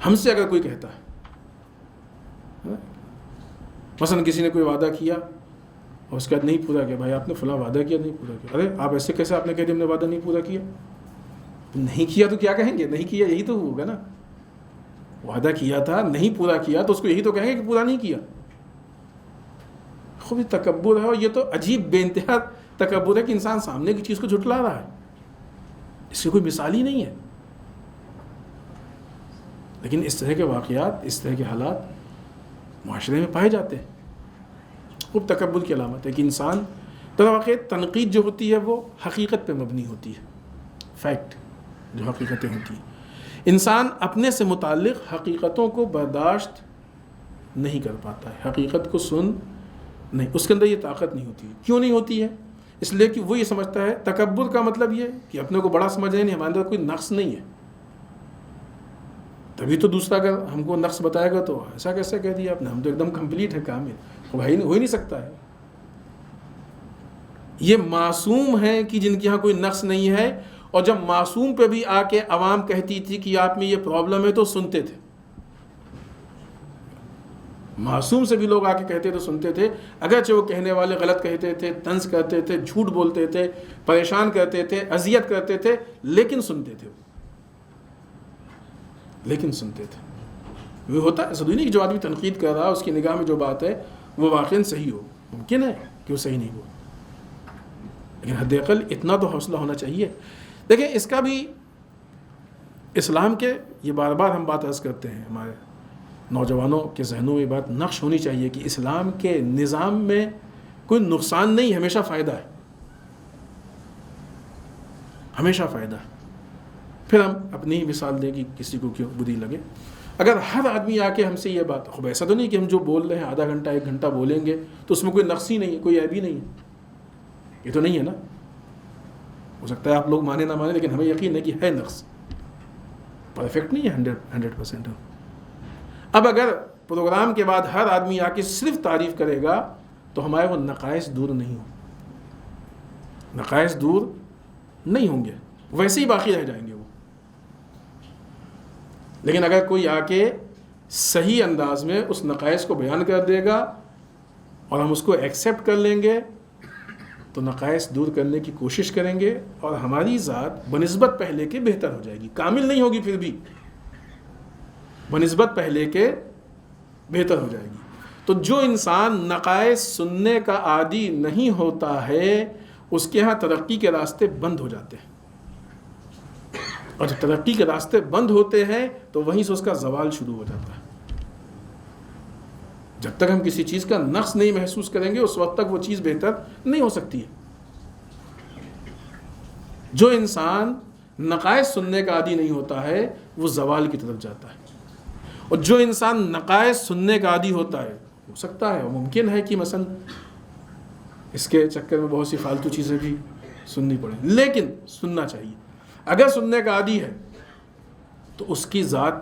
ہم سے اگر کوئی کہتا ہے، مثلا کسی نے کوئی وعدہ کیا اور اس کے بعد نہیں پورا کیا، بھائی آپ نے فلاں وعدہ کیا نہیں پورا کیا، ارے آپ ایسے کیسے آپ نے کہہ دیا ہم نے وعدہ نہیں پورا کیا؟ نہیں کیا تو کیا کہیں گے؟ نہیں کیا یہی تو ہوگا نا. وعدہ کیا تھا نہیں پورا کیا تو اس کو یہی تو کہیں گے کہ پورا نہیں کیا. خوب تکبر ہے، اور یہ تو عجیب بے انتہا تکبر ہے کہ انسان سامنے کی چیز کو جھٹلا رہا ہے، اس کی کوئی مثال ہی نہیں ہے. لیکن اس طرح کے واقعات، اس طرح کے حالات معاشرے میں پائے جاتے ہیں. خوب تکبر کی علامت ہے کہ انسان در واقع تنقید جو ہوتی ہے وہ حقیقت پہ مبنی ہوتی ہے، فیکٹ جو حقیقتیں ہوتی ہیں. انسان اپنے سے متعلق حقیقتوں کو برداشت نہیں کر پاتا ہے، حقیقت کو سن نہیں، اس کے اندر یہ طاقت نہیں ہوتی ہے. کیوں نہیں ہوتی ہے؟ اس لیے کہ وہ یہ سمجھتا ہے، تکبر کا مطلب یہ کہ اپنے کو بڑا سمجھ رہے نہیں، ہمارے اندر کوئی نقص نہیں ہے. تبھی تو دوسرا اگر ہم کو نقص بتائے گا تو ایسا کیسے کہہ دیا آپ نے، ہم تو ایک دم کمپلیٹ ہے، کامل، ہو ہی نہیں سکتا ہے. یہ معصوم ہیں کہ جن کے یہاں کوئی نقص نہیں ہے، اور جب معصوم پہ بھی آ کے عوام کہتی تھی کہ آپ میں یہ پرابلم ہے تو سنتے تھے. معصوم سے بھی لوگ آ کے کہتے تو سنتے تھے، اگرچہ وہ کہنے والے غلط کہتے تھے، طنز کرتے تھے، جھوٹ بولتے تھے، پریشان کرتے تھے، اذیت کرتے تھے، لیکن سنتے تھے، لیکن سنتے تھے. وہ ہوتا ہے ضروری نہیں کہ جو آدمی تنقید کر رہا ہے اس کی نگاہ میں جو بات ہے وہ واقعاً صحیح ہو، ممکن ہے کہ وہ صحیح نہیں ہو، لیکن حد اقل اتنا تو حوصلہ ہونا چاہیے. دیکھیں اس کا بھی اسلام کے، یہ بار بار ہم بات عرض کرتے ہیں، ہمارے نوجوانوں کے ذہنوں میں یہ بات نقش ہونی چاہیے کہ اسلام کے نظام میں کوئی نقصان نہیں، ہمیشہ فائدہ ہے، ہمیشہ فائدہ ہے. پھر ہم اپنی ہی مثال دیں کہ کسی کو کیوں بری لگے. اگر ہر آدمی آ کے ہم سے یہ بات، خوب ایسا تو نہیں کہ ہم جو بول رہے ہیں آدھا گھنٹہ 1 گھنٹہ بولیں گے تو اس میں کوئی نقص ہی نہیں ہے، کوئی عیب ہی نہیں ہے، یہ تو نہیں ہے نا. ہو سکتا ہے آپ لوگ مانے نہ مانے، لیکن ہمیں یقین ہے کہ ہے نقص، پرفیکٹ نہیں ہے 100%. اب اگر پروگرام کے بعد ہر آدمی آ کے صرف تعریف کرے گا تو ہمارے وہ نقائص دور نہیں ہوں، نقائص دور نہیں ہوں گے، ویسے ہی باقی رہ جائیں گے وہ. لیکن اگر کوئی آ کے صحیح انداز میں اس نقائص کو بیان کر دے گا اور ہم اس کو ایکسیپٹ کر لیں گے تو نقائص دور کرنے کی کوشش کریں گے، اور ہماری ذات بنسبت پہلے کے بہتر ہو جائے گی. کامل نہیں ہوگی پھر بھی، بنسبت پہلے کے بہتر ہو جائے گی. تو جو انسان نقائص سننے کا عادی نہیں ہوتا ہے اس کے ہاں ترقی کے راستے بند ہو جاتے ہیں، اور جب ترقی کے راستے بند ہوتے ہیں تو وہیں سے اس کا زوال شروع ہو جاتا ہے. جب تک ہم کسی چیز کا نقص نہیں محسوس کریں گے اس وقت تک وہ چیز بہتر نہیں ہو سکتی ہے. جو انسان نقائص سننے کا عادی نہیں ہوتا ہے وہ زوال کی طرف جاتا ہے، اور جو انسان نقائص سننے کا عادی ہوتا ہے، ہو سکتا ہے اور ممکن ہے کہ مثلا اس کے چکر میں بہت سی فالتو چیزیں بھی سننی پڑیں، لیکن سننا چاہیے. اگر سننے کا عادی ہے تو اس کی ذات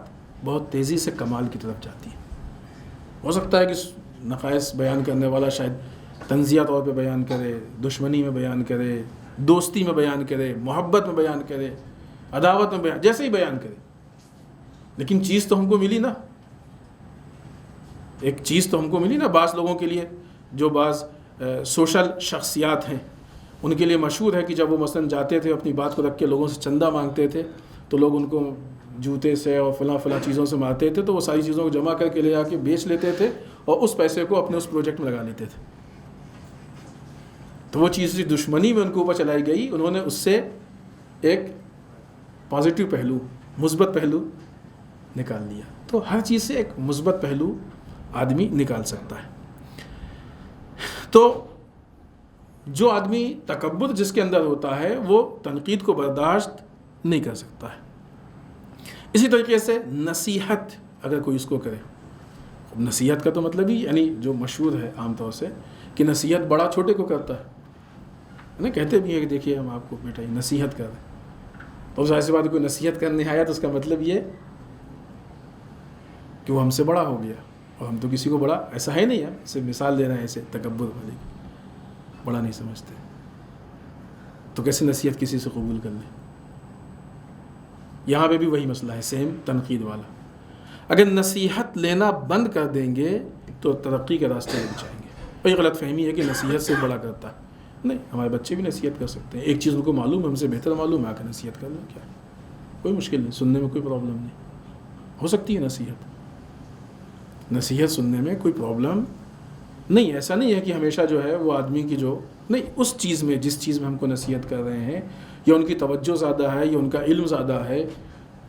بہت تیزی سے کمال کی طرف جاتی ہے. ہو سکتا ہے کہ نقائص بیان کرنے والا شاید طنزیہ طور پہ بیان کرے، دشمنی میں بیان کرے، دوستی میں بیان کرے، محبت میں بیان کرے، عداوت میں بیان، جیسے ہی بیان کرے، لیکن چیز تو ہم کو ملی نا، ایک چیز تو ہم کو ملی نا. بعض لوگوں کے لیے جو بعض سوشل شخصیات ہیں ان کے لیے مشہور ہے کہ جب وہ مثلا جاتے تھے اپنی بات کو رکھ کے لوگوں سے چندہ مانگتے تھے تو لوگ ان کو جوتے سے اور فلاں چیزوں سے مارتے تھے، تو وہ ساری چیزوں کو جمع کر کے لے جا کے بیچ لیتے تھے اور اس پیسے کو اپنے اس پروجیکٹ میں لگا لیتے تھے. تو وہ چیز دشمنی میں ان کے اوپر چلائی گئی، انہوں نے اس سے ایک پازیٹیو پہلو، مثبت پہلو نکال لیا. تو ہر چیز سے ایک مثبت پہلو آدمی نکال سکتا ہے. تو جو آدمی تکبر جس کے اندر ہوتا ہے وہ تنقید کو برداشت نہیں کر سکتا ہے. اسی طریقے سے نصیحت اگر کوئی اس کو کرے، نصیحت کا تو مطلب ہی یعنی جو مشہور ہے عام طور سے کہ نصیحت بڑا چھوٹے کو کرتا ہے نا، کہتے بھی ہیں کہ دیکھیے ہم آپ کو بیٹا یہ نصیحت کر رہے ہیں، تو ظاہر سی بات کوئی نصیحت کرنے آیا تو اس کا مطلب یہ کہ وہ ہم سے بڑا ہو گیا، اور ہم تو کسی کو بڑا ایسا ہے نہیں ہے، صرف مثال دے رہے ہیں ایسے تکبر والے بڑا نہیں سمجھتے، تو کیسے نصیحت کسی سے قبول کر لیں. یہاں پہ بھی وہی مسئلہ ہے سیم تنقید والا. اگر نصیحت لینا بند کر دیں گے تو ترقی کے راستے رک جائیں گے. اور یہ غلط فہمی ہے کہ نصیحت سے بڑا کرتا ہے، نہیں، ہمارے بچے بھی نصیحت کر سکتے ہیں. ایک چیز ان کو معلوم ہے، ہم سے بہتر معلوم ہے، آ کے نصیحت کر لیں، کیا کوئی مشکل نہیں، سننے میں کوئی پرابلم نہیں، ہو سکتی ہے نصیحت سننے میں کوئی پرابلم نہیں. ایسا نہیں ہے کہ ہمیشہ جو ہے وہ آدمی کی جو نہیں، اس چیز میں جس چیز میں ہم کو نصیحت کر رہے ہیں، یا ان کی توجہ زیادہ ہے، یا ان کا علم زیادہ ہے،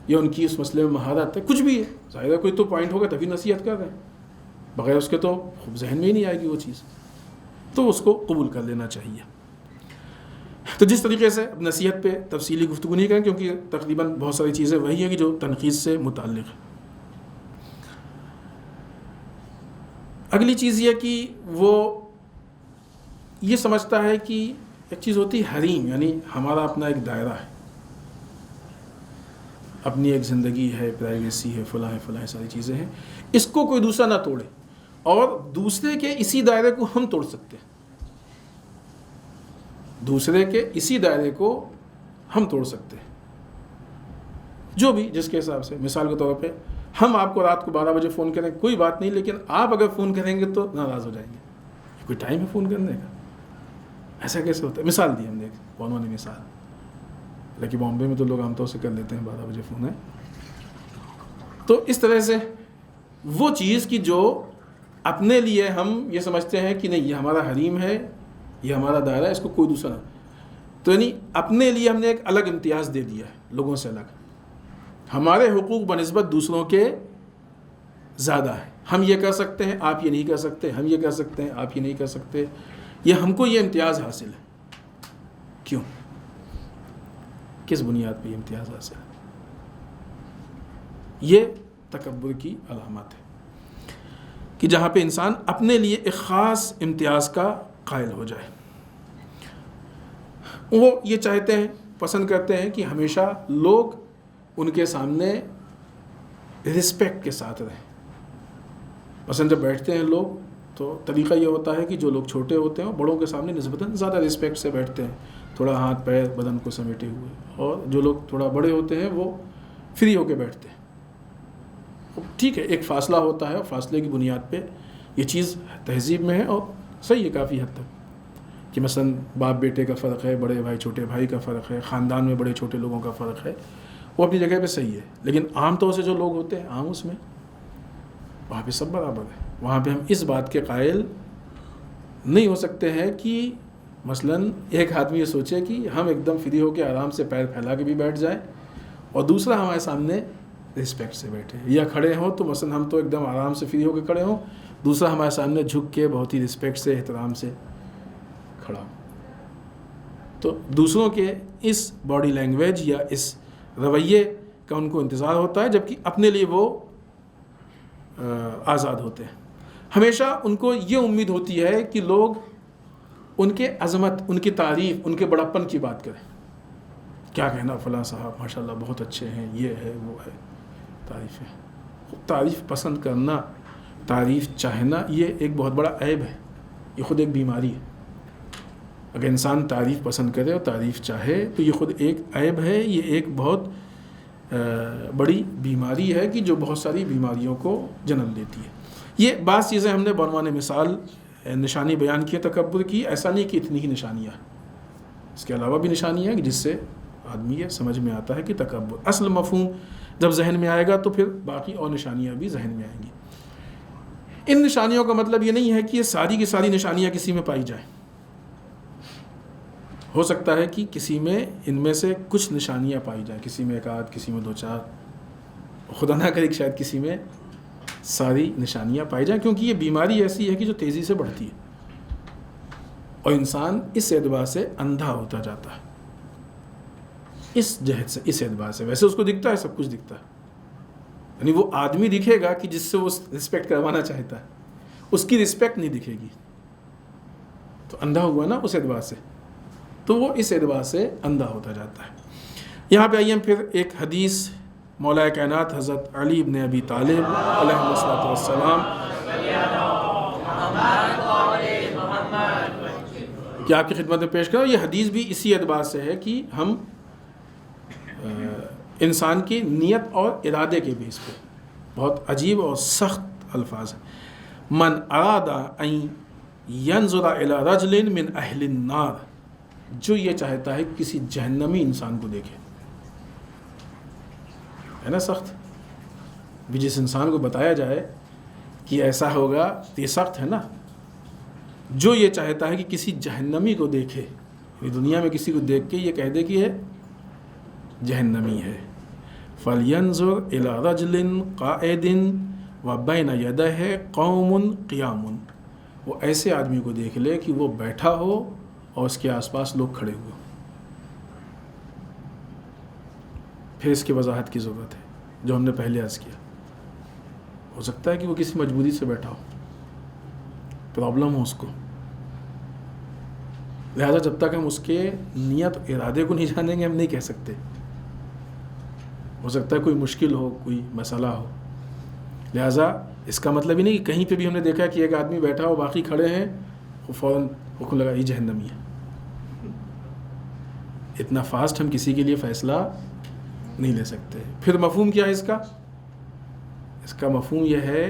یا ان کی اس مسئلے میں مہارت ہے، کچھ بھی ہے، ظاہر ہے کوئی تو پوائنٹ ہوگا تبھی نصیحت کر رہے ہیں، بغیر اس کے تو ذہن میں ہی نہیں آئے گی وہ چیز، تو اس کو قبول کر لینا چاہیے. تو جس طریقے سے اب نصیحت پہ تفصیلی گفتگو نہیں کریں کیونکہ تقریباً بہت ساری چیزیں وہی ہیں کہ جو تنقید سے متعلق ہے. اگلی چیز یہ کہ وہ یہ سمجھتا ہے کہ ایک چیز ہوتی ہے حریم، یعنی ہمارا اپنا ایک دائرہ ہے، اپنی ایک زندگی ہے، پرائیویسی ہے، فلاں ہے، فلاں ساری چیزیں ہیں، اس کو کوئی دوسرا نہ توڑے، اور دوسرے کے اسی دائرے کو ہم توڑ سکتے ہیں، دوسرے کے اسی دائرے کو ہم توڑ سکتے ہیں، جو بھی جس کے حساب سے. مثال کے طور پہ ہم آپ کو رات کو 12 بجے فون کریں کوئی بات نہیں، لیکن آپ اگر فون کریں گے تو ناراض ہو جائیں گے، کوئی ٹائم ہے فون کرنے کا، ایسا کیسے ہوتا ہے. مثال دی ہم نے کونوں نے مثال، لیکن بامبے میں تو لوگ عام طور سے کر لیتے ہیں 12 بجے فون ہے. تو اس طرح سے وہ چیز کی جو اپنے لیے ہم یہ سمجھتے ہیں کہ نہیں یہ ہمارا حریم ہے، یہ ہمارا دائرہ ہے، اس کو کوئی دوسرا نہ، تو یعنی اپنے لیے ہم نے ایک الگ امتیاز دے دیا ہے لوگوں سے الگ. ہمارے حقوق بنسبت دوسروں کے زیادہ ہیں، ہم یہ کر سکتے ہیں آپ یہ نہیں کر سکتے، ہم یہ کر سکتے ہیں آپ یہ نہیں کر سکتے، یہ ہم کو یہ امتیاز حاصل ہے. کیوں؟ کس بنیاد پہ یہ امتیاز حاصل ہے؟ یہ تکبر کی علامت ہے کہ جہاں پہ انسان اپنے لیے ایک خاص امتیاز کا قائل ہو جائے. وہ یہ چاہتے ہیں، پسند کرتے ہیں کہ ہمیشہ لوگ ان کے سامنے رسپیکٹ کے ساتھ رہیں. مثلا جب بیٹھتے ہیں لوگ تو طریقہ یہ ہوتا ہے کہ جو لوگ چھوٹے ہوتے ہیں بڑوں کے سامنے نسبتاً زیادہ رسپیکٹ سے بیٹھتے ہیں، تھوڑا ہاتھ پیر بدن کو سمیٹے ہوئے، اور جو لوگ تھوڑا بڑے ہوتے ہیں وہ فری ہو کے بیٹھتے ہیں. ٹھیک ہے، ایک فاصلہ ہوتا ہے، اور فاصلے کی بنیاد پہ یہ چیز تہذیب میں ہے اور صحیح ہے کافی حد تک، کہ مثلا باپ بیٹے کا فرق ہے، بڑے بھائی چھوٹے بھائی کا فرق ہے، خاندان میں بڑے چھوٹے لوگوں کا فرق ہے، وہ اپنی جگہ پہ صحیح ہے. لیکن عام طور سے جو لوگ ہوتے ہیں عام اس میں وہاں پہ سب برابر ہے. وہاں پہ ہم اس بات کے قائل نہیں ہو سکتے ہیں کہ مثلا ایک آدمی یہ سوچے کہ ہم ایک دم فری ہو کے آرام سے پیر پھیلا کے بھی بیٹھ جائیں اور دوسرا ہمارے سامنے رسپیکٹ سے بیٹھے، یا کھڑے ہوں تو مثلا ہم تو ایک دم آرام سے فری ہو کے کھڑے ہوں، دوسرا ہمارے سامنے جھک کے بہت ہی رسپیکٹ سے احترام سے کھڑا ہو. تو دوسروں کے اس باڈی لینگویج یا اس رویے کا ان کو انتظار ہوتا ہے، جبکہ اپنے لیے وہ آزاد ہوتے ہیں. ہمیشہ ان کو یہ امید ہوتی ہے کہ لوگ ان کے عظمت، ان کی تعریف، ان کے بڑپن کی بات کریں. کیا کہنا فلاں صاحب ماشاءاللہ بہت اچھے ہیں، یہ ہے وہ ہے، تعریفیں. تعریف پسند کرنا، تعریف چاہنا، یہ ایک بہت بڑا عیب ہے، یہ خود ایک بیماری ہے. اگر انسان تعریف پسند کرے اور تعریف چاہے تو یہ خود ایک عیب ہے، یہ ایک بہت بڑی بیماری ہے کہ جو بہت ساری بیماریوں کو جنم دیتی ہے. یہ بعض چیزیں ہم نے بعنوان مثال نشانی بیان کی تکبر کی. ایسا نہیں کہ اتنی ہی نشانیاں، اس کے علاوہ بھی نشانیاں ہیں جس سے آدمی یہ سمجھ میں آتا ہے کہ تکبر اصل مفہوم جب ذہن میں آئے گا تو پھر باقی اور نشانیاں بھی ذہن میں آئیں گی. ان نشانیوں کا مطلب یہ نہیں ہے کہ یہ ساری کی ساری نشانیاں کسی میں پائی جائیں. ہو سکتا ہے کہ کسی میں ان میں سے کچھ نشانیاں پائی جائیں، کسی میں ایک آدھ، کسی میں دو چار، خدا نہ کرے کہ شاید کسی میں ساری نشانیاں پائی جائیں، کیونکہ یہ بیماری ایسی ہے کہ جو تیزی سے بڑھتی ہے اور انسان اس اعتبار سے اندھا ہوتا جاتا ہے، اس جہت سے، اس اعتبار سے۔ ویسے اس کو دکھتا ہے، سب کچھ دکھتا ہے، یعنی وہ آدمی دکھے گا کہ جس سے وہ رسپیکٹ کروانا چاہتا ہے، اس کی رسپیکٹ نہیں دکھے گی، تو اندھا ہوا نا اس اعتبار سے، تو وہ اس اعتبار سے اندھا ہوتا جاتا ہے۔ یہاں پہ آئیے ہم پھر ایک حدیث مولا کائنات حضرت علی بن ابی طالب علیہ السلام کہ آپ کی خدمت میں پیش کروں۔ یہ حدیث بھی اسی اعتبار سے ہے کہ ہم انسان کی نیت اور ارادے کے بیس پہ، بہت عجیب اور سخت الفاظ ہیں۔ من اراد ان ینظر الی رجل من اہل النار، جو یہ چاہتا ہے کسی جہنمی انسان کو دیکھے، ہے نا سخت بھی، جس انسان کو بتایا جائے کہ ایسا ہوگا تو یہ سخت ہے نا۔ جو یہ چاہتا ہے کہ کسی جہنمی کو دیکھے، یعنی دنیا میں کسی کو دیکھ کے یہ کہہ دے کہ یہ جہنمی ہے، فَلْيَنْظُرْ إِلَى رَجْلٍ قَائِدٍ وَبَيْنَ يَدَيْهِ قَوْمٌ قِيَامٌ، وہ ایسے آدمی کو دیکھ لے کہ وہ بیٹھا ہو اور اس کے آس پاس لوگ کھڑے ہوئے۔ پھر اس کی وضاحت کی ضرورت ہے جو ہم نے پہلے عرض کیا، ہو سکتا ہے کہ وہ کسی مجبوری سے بیٹھا ہو، پرابلم ہو اس کو، لہذا جب تک ہم اس کے نیت و ارادے کو نہیں جانیں گے ہم نہیں کہہ سکتے۔ ہو سکتا ہے کوئی مشکل ہو، کوئی مسئلہ ہو، لہذا اس کا مطلب ہی نہیں کہ کہیں پہ بھی ہم نے دیکھا کہ ایک آدمی بیٹھا ہو باقی کھڑے ہیں، وہ فوراً حکم لگا یہ جہنمی ہے۔ اتنا فاسٹ ہم کسی کے لیے فیصلہ نہیں لے سکتے۔ پھر مفہوم کیا ہے اس کا؟ اس کا مفہوم یہ ہے،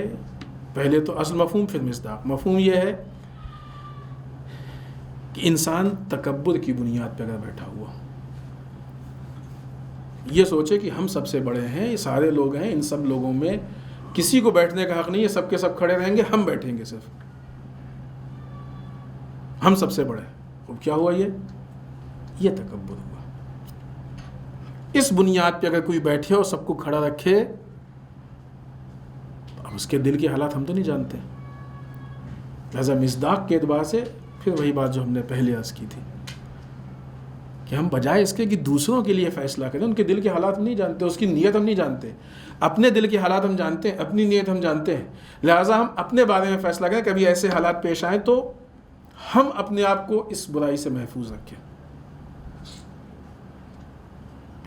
پہلے تو اصل مفہوم پھر مصداق۔ مفہوم یہ ہے کہ انسان تکبر کی بنیاد پہ اگر بیٹھا ہوا، یہ سوچے کہ ہم سب سے بڑے ہیں، یہ سارے لوگ ہیں، ان سب لوگوں میں کسی کو بیٹھنے کا حق نہیں ہے، سب کے سب کھڑے رہیں گے، ہم بیٹھیں گے صرف، ہم سب سے بڑے۔ اب کیا ہوا؟ یہ تکبر ہوا۔ اس بنیاد پہ اگر کوئی بیٹھے اور سب کو کھڑا رکھے، اب اس کے دل کے حالات ہم تو نہیں جانتے، لہذا مصداق کے اعتبار سے پھر وہی بات جو ہم نے پہلے عرض کی تھی کہ ہم بجائے اس کے کہ دوسروں کے لیے فیصلہ کریں، ان کے دل کے حالات ہم نہیں جانتے، اس کی نیت ہم نہیں جانتے، اپنے دل کے حالات ہم جانتے ہیں، اپنی نیت ہم جانتے ہیں، لہٰذا ہم اپنے بارے میں فیصلہ کریں۔ کبھی ایسے حالات پیش آئیں تو ہم اپنے آپ کو اس برائی سے محفوظ رکھیں،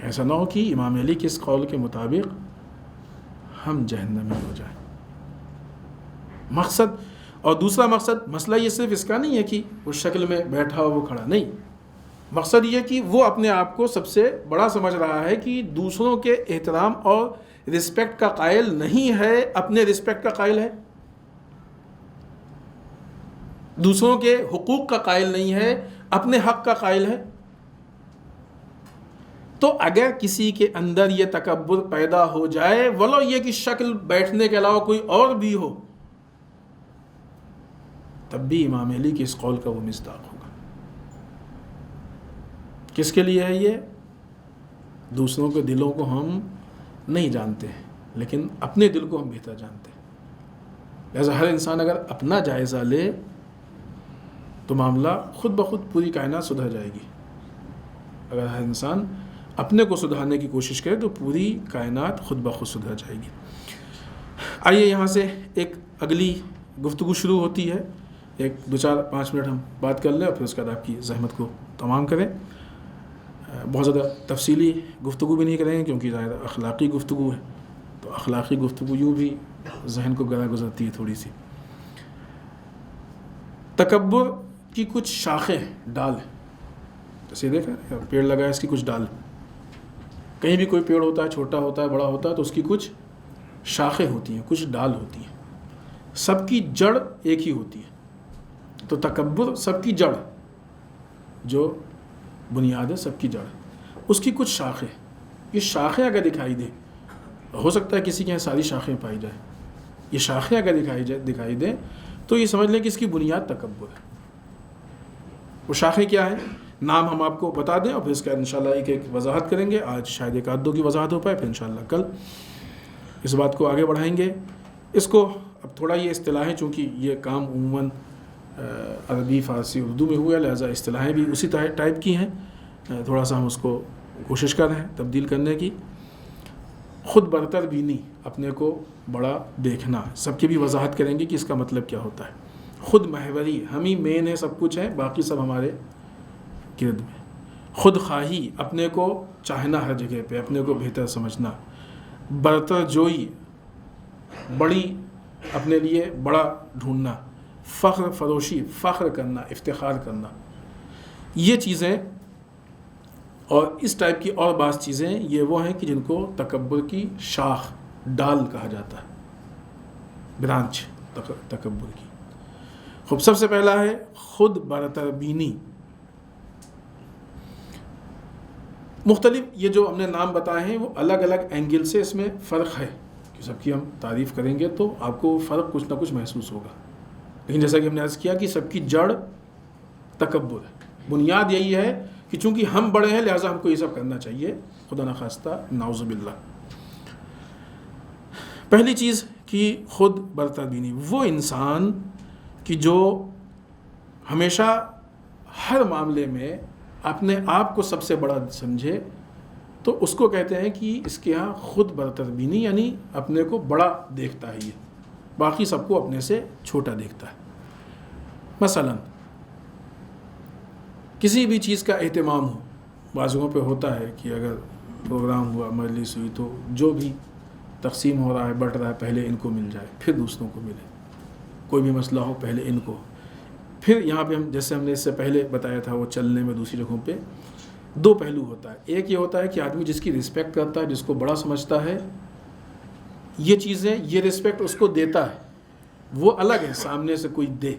ایسا نہ ہو کہ امام علی کے اس قول کے مطابق ہم جہنمی ہو جائیں۔ مقصد اور دوسرا مقصد، مسئلہ یہ صرف اس کا نہیں ہے کہ اس شکل میں بیٹھا ہو وہ کھڑا، نہیں، مقصد یہ کہ وہ اپنے آپ کو سب سے بڑا سمجھ رہا ہے کہ دوسروں کے احترام اور رسپیکٹ کا قائل نہیں ہے، اپنے رسپیکٹ کا قائل ہے، دوسروں کے حقوق کا قائل نہیں ہے، اپنے حق کا قائل ہے۔ تو اگر کسی کے اندر یہ تکبر پیدا ہو جائے، ولو یہ کہ شکل بیٹھنے کے علاوہ کوئی اور بھی ہو، تب بھی امام علی کے اس قول کا وہ مصداق ہوگا۔ کس کے لیے ہے یہ؟ دوسروں کے دلوں کو ہم نہیں جانتے ہیں، لیکن اپنے دل کو ہم بہتر جانتے ہیں، لہذا ہر انسان اگر اپنا جائزہ لے تو معاملہ خود بخود پوری کائنات سدھر جائے گی۔ اگر ہر انسان اپنے کو سدھارنے کی کوشش کرے تو پوری کائنات خود بخود سدھر جائے گی۔ آئیے یہاں سے ایک اگلی گفتگو شروع ہوتی ہے، ایک 2-4-5 منٹ ہم بات کر لیں اور پھر اس کے بعد آپ کی زحمت کو تمام کریں۔ بہت زیادہ تفصیلی گفتگو بھی نہیں کریں گے کیونکہ ظاہر اخلاقی گفتگو ہے، تو اخلاقی گفتگو یوں بھی ذہن کو گرا گزرتی ہے تھوڑی سی۔ تکبر کی کچھ شاخیں، ڈال ہیں، جیسے دیکھیں پیڑ لگا ہے، اس کی کچھ ڈال، کہیں بھی کوئی پیڑ ہوتا ہے، چھوٹا ہوتا ہے، بڑا ہوتا ہے، تو اس کی کچھ شاخیں ہوتی ہیں، کچھ ڈال ہوتی ہیں، سب کی جڑ ایک ہی ہوتی ہے۔ تو تکبر سب کی جڑ، جو بنیاد ہے سب کی جڑ، اس کی کچھ شاخیں، یہ شاخیں اگر دکھائی دیں، ہو سکتا ہے کسی کے یہاں ساری شاخیں پائی جائیں، یہ شاخیں اگر دکھائی دیں تو یہ سمجھ لیں کہ اس کی بنیاد تکبر ہے۔ وہ شاخیں کیا ہیں؟ نام ہم آپ کو بتا دیں اور پھر اس کا انشاءاللہ ایک وضاحت کریں گے۔ آج شاید 1-2 کی وضاحت ہو پائے، پھر انشاءاللہ کل اس بات کو آگے بڑھائیں گے۔ اس کو اب تھوڑا یہ اصطلاحیں، چونکہ یہ کام عموماً عربی فارسی اردو میں ہوا، لہٰذا اصطلاحیں بھی اسی ٹائپ کی ہیں، تھوڑا سا ہم اس کو کوشش کر رہے ہیں تبدیل کرنے کی۔ خود برتر بینی، اپنے کو بڑا دیکھنا، سب کی بھی وضاحت کریں گے کہ اس کا مطلب کیا ہوتا ہے۔ خود محوری، ہم ہی مین ہے، سب کچھ ہے، باقی سب ہمارے گرد میں۔ خود خواہی، اپنے کو چاہنا ہر جگہ پہ، اپنے کو بہتر سمجھنا۔ برتر جوئی، بڑی، اپنے لیے بڑا ڈھونڈنا۔ فخر فروشی، فخر کرنا، افتخار کرنا۔ یہ چیزیں اور اس ٹائپ کی اور بعض چیزیں یہ وہ ہیں کہ جن کو تکبر کی شاخ، ڈال کہا جاتا ہے، برانچ تکبر کی۔ خوب، سب سے پہلا ہے خود برتر بینی۔ مختلف یہ جو ہم نے نام بتائے ہیں وہ الگ الگ اینگل سے اس میں فرق ہے، کہ سب کی ہم تعریف کریں گے تو آپ کو فرق کچھ نہ کچھ محسوس ہوگا، لیکن جیسا کہ ہم نے عرض کیا کہ سب کی جڑ تکبر ہے۔ بنیاد یہی ہے کہ چونکہ ہم بڑے ہیں لہٰذا ہم کو یہ سب کرنا چاہیے، خدا نخواستہ، نعوذ باللہ۔ پہلی چیز کہ خود برتر بینی، وہ انسان کہ جو ہمیشہ ہر معاملے میں اپنے آپ کو سب سے بڑا سمجھے، تو اس کو کہتے ہیں کہ اس کے ہاں خود برتر بینی، یعنی اپنے کو بڑا دیکھتا ہے، یہ باقی سب کو اپنے سے چھوٹا دیکھتا ہے۔ مثلا کسی بھی چیز کا اہتمام ہو، بعض جگہوں پہ ہوتا ہے کہ اگر پروگرام ہوا، مجلس ہوئی، تو جو بھی تقسیم ہو رہا ہے، بٹ رہا ہے، پہلے ان کو مل جائے، پھر دوسروں کو ملے۔ کوئی بھی مسئلہ ہو، پہلے ان کو، پھر یہاں پہ ہم جیسے ہم نے اس سے پہلے بتایا تھا وہ چلنے میں دوسری جگہوں پہ دو پہلو ہوتا ہے۔ ایک یہ ہوتا ہے کہ آدمی جس کی رسپیکٹ کرتا ہے، جس کو بڑا سمجھتا ہے، یہ چیزیں، یہ رسپیکٹ اس کو دیتا ہے، وہ الگ ہے سامنے سے کوئی دے۔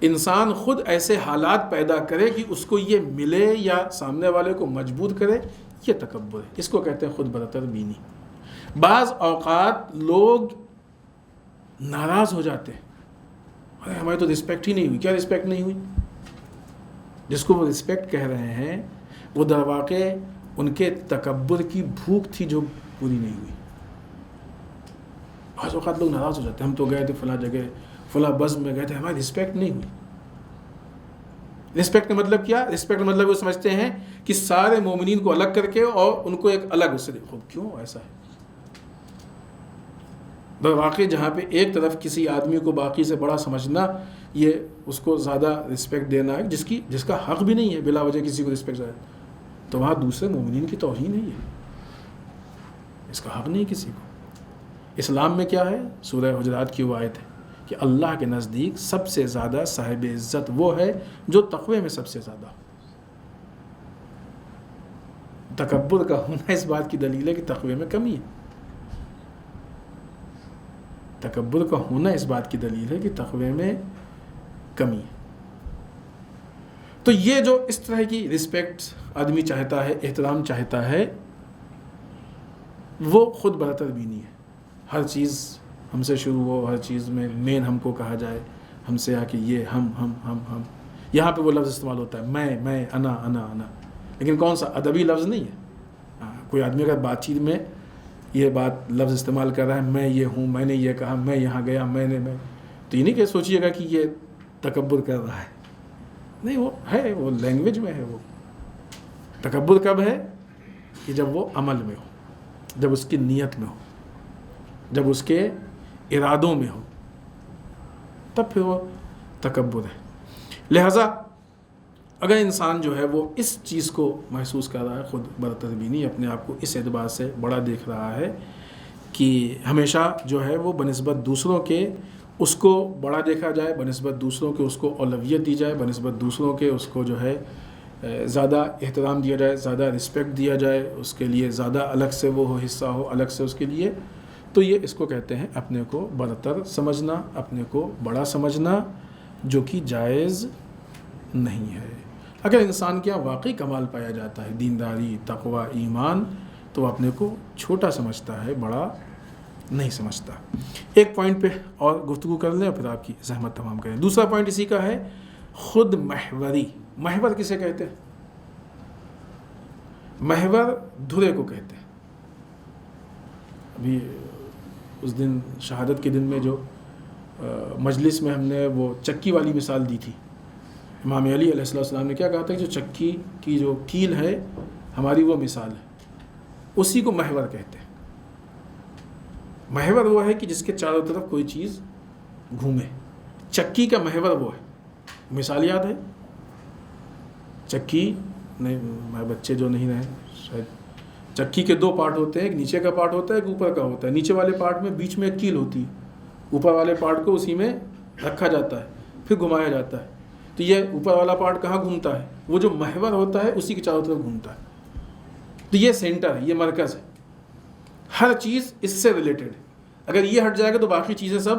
انسان خود ایسے حالات پیدا کرے کہ اس کو یہ ملے یا سامنے والے کو مجبور کرے، یہ تکبر ہے، اس کو کہتے ہیں خود برتر بینی۔ بعض اوقات لوگ ناراض ہو جاتے ہیں، ارے ہماری تو رسپیکٹ ہی نہیں ہوئی۔ کیا رسپیکٹ نہیں ہوئی؟ جس کو وہ رسپیکٹ کہہ رہے ہیں وہ در واقع ان کے تکبر کی بھوک تھی جو پوری نہیں ہوئی۔ بعض اوقات لوگ ناراض ہو جاتے ہیں، ہم تو گئے تھے فلاں جگہ، فلاں بزم میں گئے تھے، ہماری رسپیکٹ نہیں ہوئی۔ رسپیکٹ کا مطلب کیا؟ رسپیکٹ کا مطلب وہ سمجھتے ہیں کہ سارے مومنین کو الگ کر کے اور ان کو ایک الگ اس سے دیکھو۔ کیوں ایسا ہے؟ در واقع جہاں پہ ایک طرف کسی آدمی کو باقی سے بڑا سمجھنا، یہ اس کو زیادہ رسپیکٹ دینا ہے، جس کا حق بھی نہیں ہے بلا وجہ کسی کو رسپیکٹ زیادہ، تو وہاں دوسرے مومنین کی توہین نہیں ہے، اس کا حق نہیں کسی کو۔ اسلام میں کیا ہے؟ سورہ حجرات کی وہ آیت ہے کہ اللہ کے نزدیک سب سے زیادہ صاحب عزت وہ ہے جو تقوی میں سب سے زیادہ۔ تکبر کا ہونا اس بات کی دلیل ہے کہ تقوی میں کمی ہے۔ تکبر کا ہونا اس بات کی دلیل ہے کہ تقوی میں کمی ہے۔ تو یہ جو اس طرح کی رسپیکٹ آدمی چاہتا ہے، احترام چاہتا ہے، وہ خود برتر بینی ہے۔ ہر چیز ہم سے شروع ہو، ہر چیز میں مین ہم کو کہا جائے، ہم سے آ کے یہ ہم یہاں پہ وہ لفظ استعمال ہوتا ہے، میں، انا، لیکن کون سا ادبی لفظ نہیں ہے۔ کوئی آدمی اگر بات چیت میں یہ بات لفظ استعمال کر رہا ہے، میں یہ ہوں، میں نے یہ کہا، میں یہاں گیا، میں تو یہ نہیں کہ سوچیے گا کہ یہ تکبر کر رہا ہے، نہیں، وہ ہے، وہ لینگویج میں ہے۔ وہ تکبر کب ہے؟ کہ جب وہ عمل میں ہو، جب اس کی نیت میں ہو، جب اس کے ارادوں میں ہو، تب پھر وہ تکبر ہے۔ لہذا اگر انسان جو ہے وہ اس چیز کو محسوس کر رہا ہے، خود برتر بینی، اپنے آپ کو اس اعتبار سے بڑا دیکھ رہا ہے کہ ہمیشہ جو ہے وہ بنسبت دوسروں کے اس کو بڑا دیکھا جائے، بنسبت دوسروں کے اس کو اولویت دی جائے، بنسبت دوسروں کے اس کو جو ہے زیادہ احترام دیا جائے، زیادہ رسپیکٹ دیا جائے، اس کے لیے زیادہ الگ سے وہ حصہ ہو، الگ سے اس کے لیے، تو یہ اس کو کہتے ہیں اپنے کو برتر سمجھنا، اپنے کو بڑا سمجھنا، جو کہ جائز نہیں ہے۔ اگر انسان کے یہاں واقعی کمال پایا جاتا ہے، دینداری، تقوی، ایمان، تو وہ اپنے کو چھوٹا سمجھتا ہے، بڑا نہیں سمجھتا۔ ایک پوائنٹ پہ اور گفتگو کر لیں اور پھر آپ کی زحمت تمام کریں۔ دوسرا پوائنٹ اسی کا ہے خود محوری۔ محور کسے کہتے ہیں؟ محور دھرے کو کہتے ہیں۔ ابھی اس دن شہادت کے دن میں جو مجلس میں ہم نے وہ چکی والی مثال دی تھی. امام علی علیہ السلام نے کیا کہا تھا کہ جو چکی کی جو کیل ہے ہماری وہ مثال ہے, اسی کو محور کہتے ہیں. محور وہ ہے کہ جس کے چاروں طرف کوئی چیز گھومے. چکی کا محور وہ ہے. مثال یاد ہے چکی؟ نہیں, ہمارے بچے جو نہیں رہے شاید. چکی کے دو پارٹ ہوتے ہیں, ایک نیچے کا پارٹ ہوتا ہے, ایک اوپر کا ہوتا ہے. نیچے والے پارٹ میں بیچ میں ایک کیل ہوتی ہے, اوپر والے پارٹ کو اسی میں رکھا جاتا ہے, پھر گھمایا جاتا ہے. تو یہ اوپر والا پارٹ کہاں گھومتا ہے؟ وہ جو محور ہوتا ہے اسی کے چاروں طرف گھومتا ہے. تو یہ سینٹر ہے, یہ مرکز ہے. ہر چیز اس سے ریلیٹڈ ہے. اگر یہ ہٹ جائے گا تو باقی چیزیں سب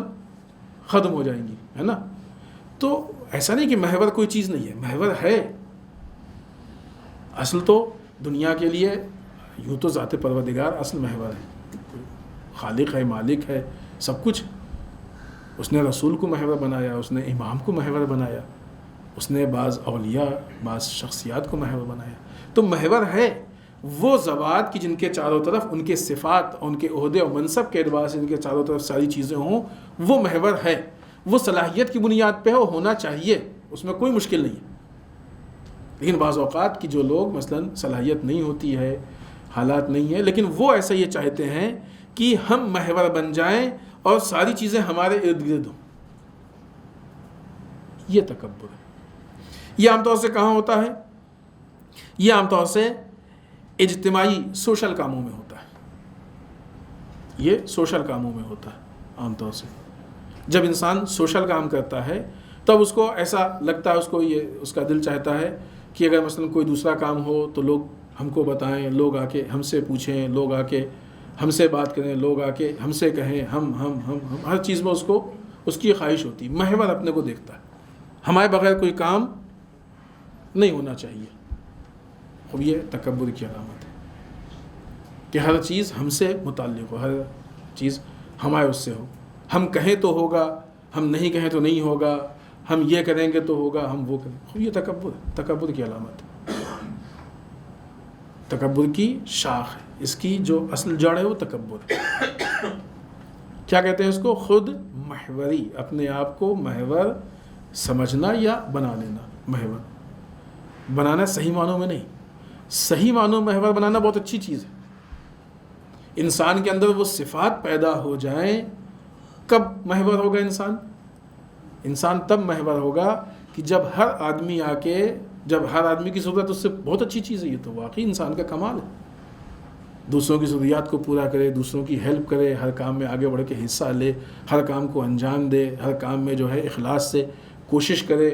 ختم ہو جائیں گی, ہے نا. تو ایسا نہیں کہ محور کوئی چیز نہیں ہے, محور ہے. اصل تو دنیا کے لیے یوں تو ذات پروردگار اصل محور ہے, خالق ہے, مالک ہے, سب کچھ. اس نے رسول کو محور بنایا, اس نے امام کو محور بنایا, اس نے بعض اولیاء, بعض شخصیات کو محور بنایا. تو محور ہے وہ ذوات کی جن کے چاروں طرف ان کے صفات اور ان کے عہدے اور منصب کے اعتبار سے ان کے چاروں طرف ساری چیزیں ہوں, وہ محور ہے. وہ صلاحیت کی بنیاد پہ ہونا چاہیے, اس میں کوئی مشکل نہیں ہے. لیکن بعض اوقات کی جو لوگ مثلا صلاحیت نہیں ہوتی ہے, حالات نہیں ہے, لیکن وہ ایسا یہ چاہتے ہیں کہ ہم محور بن جائیں اور ساری چیزیں ہمارے ارد گرد ہوں. یہ تکبر ہے. یہ عام طور سے کہاں ہوتا ہے؟ یہ عام طور سے اجتماعی سوشل کاموں میں ہوتا ہے. یہ سوشل کاموں میں ہوتا ہے عام طور سے. جب انسان سوشل کام کرتا ہے تب اس کو ایسا لگتا ہے, اس کا دل چاہتا ہے کہ اگر مثلا کوئی دوسرا کام ہو تو لوگ ہم کو بتائیں, لوگ آ کے ہم سے پوچھیں, لوگ آ کے ہم سے بات کریں, لوگ آ کے ہم سے کہیں, ہم ہر چیز میں اس کی خواہش ہوتی. محور اپنے کو دیکھتا ہے, ہمارے بغیر کوئی کام نہیں ہونا چاہیے. اب یہ تکبر کی علامت ہے کہ ہر چیز ہم سے متعلق ہو, ہر چیز ہمارے اس سے ہو. ہم کہیں تو ہوگا, ہم نہیں کہیں تو نہیں ہوگا, ہم یہ کریں گے تو ہوگا, ہم وہ کریں. اب یہ تکبر کی علامت ہے. تکبر کی شاخ ہے, اس کی جو اصل جڑ ہے وہ تکبر ہے. کیا کہتے ہیں اس کو؟ خود محوری, اپنے آپ کو محور سمجھنا یا بنا لینا. محور بنانا صحیح معنوں میں نہیں, صحیح معنوں میں محور بنانا بہت اچھی چیز ہے. انسان کے اندر وہ صفات پیدا ہو جائیں. کب محور ہوگا انسان تب محور ہوگا کہ جب ہر آدمی آ کے, جب ہر آدمی کی ضرورت اس سے بہت اچھی چیز ہے. یہ تو واقعی انسان کا کمال ہے. دوسروں کی ضروریات کو پورا کرے, دوسروں کی ہیلپ کرے, ہر کام میں آگے بڑھ کے حصہ لے, ہر کام کو انجام دے, ہر کام میں جو ہے اخلاص سے کوشش کرے,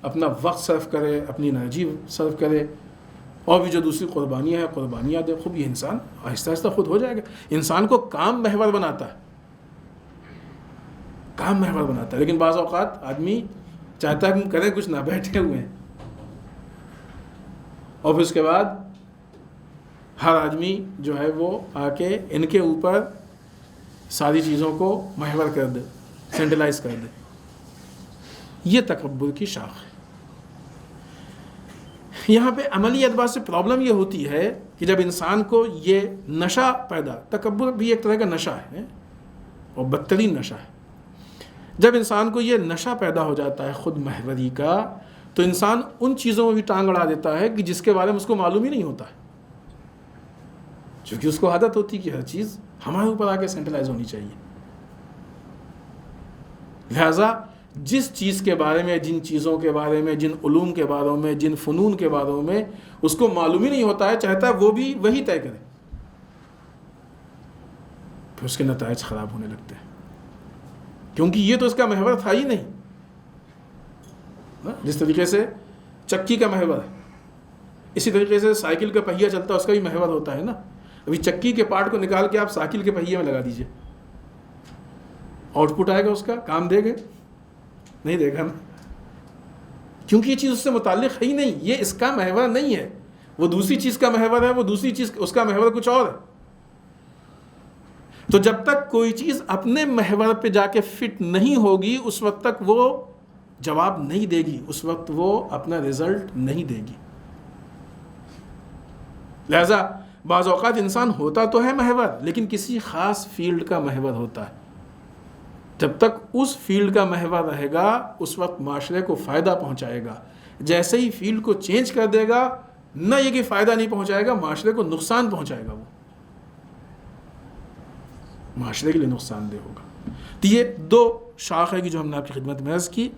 اپنا وقت صرف کرے, اپنی انرجی صرف کرے, اور بھی جو دوسری قربانیاں ہیں قربانیاں دے. خوب یہ انسان آہستہ آہستہ خود ہو جائے گا. انسان کو کام محور بناتا ہے, کام محور بناتا ہے. لیکن بعض اوقات آدمی چاہتا ہے کہ ہم کریں کچھ نہ, بیٹھے ہوئے ہیں, اور پھر اس کے بعد ہر آدمی جو ہے وہ آ کے ان کے اوپر ساری چیزوں کو محور کر دے, سینٹرلائز کر دے. یہ تکبر کی شاخ ہے. یہاں پہ عملی اعتبار سے پرابلم یہ ہوتی ہے کہ جب انسان کو یہ نشہ پیدا, تکبر بھی ایک طرح کا نشہ ہے اور بدترین نشہ ہے. جب انسان کو یہ نشہ پیدا ہو جاتا ہے خود محوری کا, تو انسان ان چیزوں میں بھی ٹانگ اڑا دیتا ہے کہ جس کے بارے میں اس کو معلوم ہی نہیں ہوتا ہے, چونکہ اس کو عادت ہوتی ہے کہ ہر چیز ہمارے اوپر آ کے سینٹرلائز ہونی چاہیے. لہذا جس چیز کے بارے میں, جن چیزوں کے بارے میں, جن علوم کے بارے میں, جن فنون کے بارے میں اس کو معلوم ہی نہیں ہوتا ہے, چاہتا ہے وہ بھی وہی طے کرے, پھر اس کے نتائج خراب ہونے لگتے ہیں. کیونکہ یہ تو اس کا محور تھا ہی نہیں. جس طریقے سے چکی کا محور ہے, اسی طریقے سے سائیکل کا پہیہ چلتا ہے, اس کا بھی محور ہوتا ہے نا. ابھی چکی کے پارٹ کو نکال کے آپ سائیکل کے پہیے میں لگا دیجئے, آؤٹ پٹ آئے گا, اس کا کام دے گا؟ نہیں دے گا نا, کیونکہ یہ چیز اس سے متعلق ہے ہی نہیں. یہ اس کا محور نہیں ہے, وہ دوسری چیز کا محور ہے, وہ دوسری چیز, اس کا محور کچھ اور ہے. تو جب تک کوئی چیز اپنے محور پہ جا کے فٹ نہیں ہوگی اس وقت تک وہ جواب نہیں دے گی, اس وقت وہ اپنا رزلٹ نہیں دے گی. لہذا بعض اوقات انسان ہوتا تو ہے محور, لیکن کسی خاص فیلڈ کا محور ہوتا ہے. جب تک اس فیلڈ کا محور رہے گا اس وقت معاشرے کو فائدہ پہنچائے گا. جیسے ہی فیلڈ کو چینج کر دے گا، نہ یہ کہ فائدہ نہیں پہنچائے گا، معاشرے کو نقصان پہنچائے گا، وہ معاشرے کے لیے نقصان دہ ہوگا. تو یہ دو شاخ ہے کہ جو ہم نے آپ کی خدمت میں عرض کی.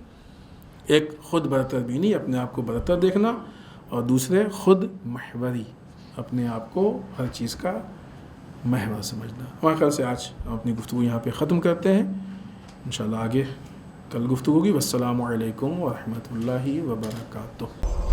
ایک خود برتر بینی، اپنے آپ کو برتر دیکھنا، اور دوسرے خود محوری، اپنے آپ کو ہر چیز کا محور سمجھنا. ہمارے خیال سے آج ہم اپنی گفتگو یہاں پہ ختم کرتے ہیں. انشاءاللہ آگے کل گفتگو ہوگی. والسلام علیکم ورحمۃ اللہ وبرکاتہ.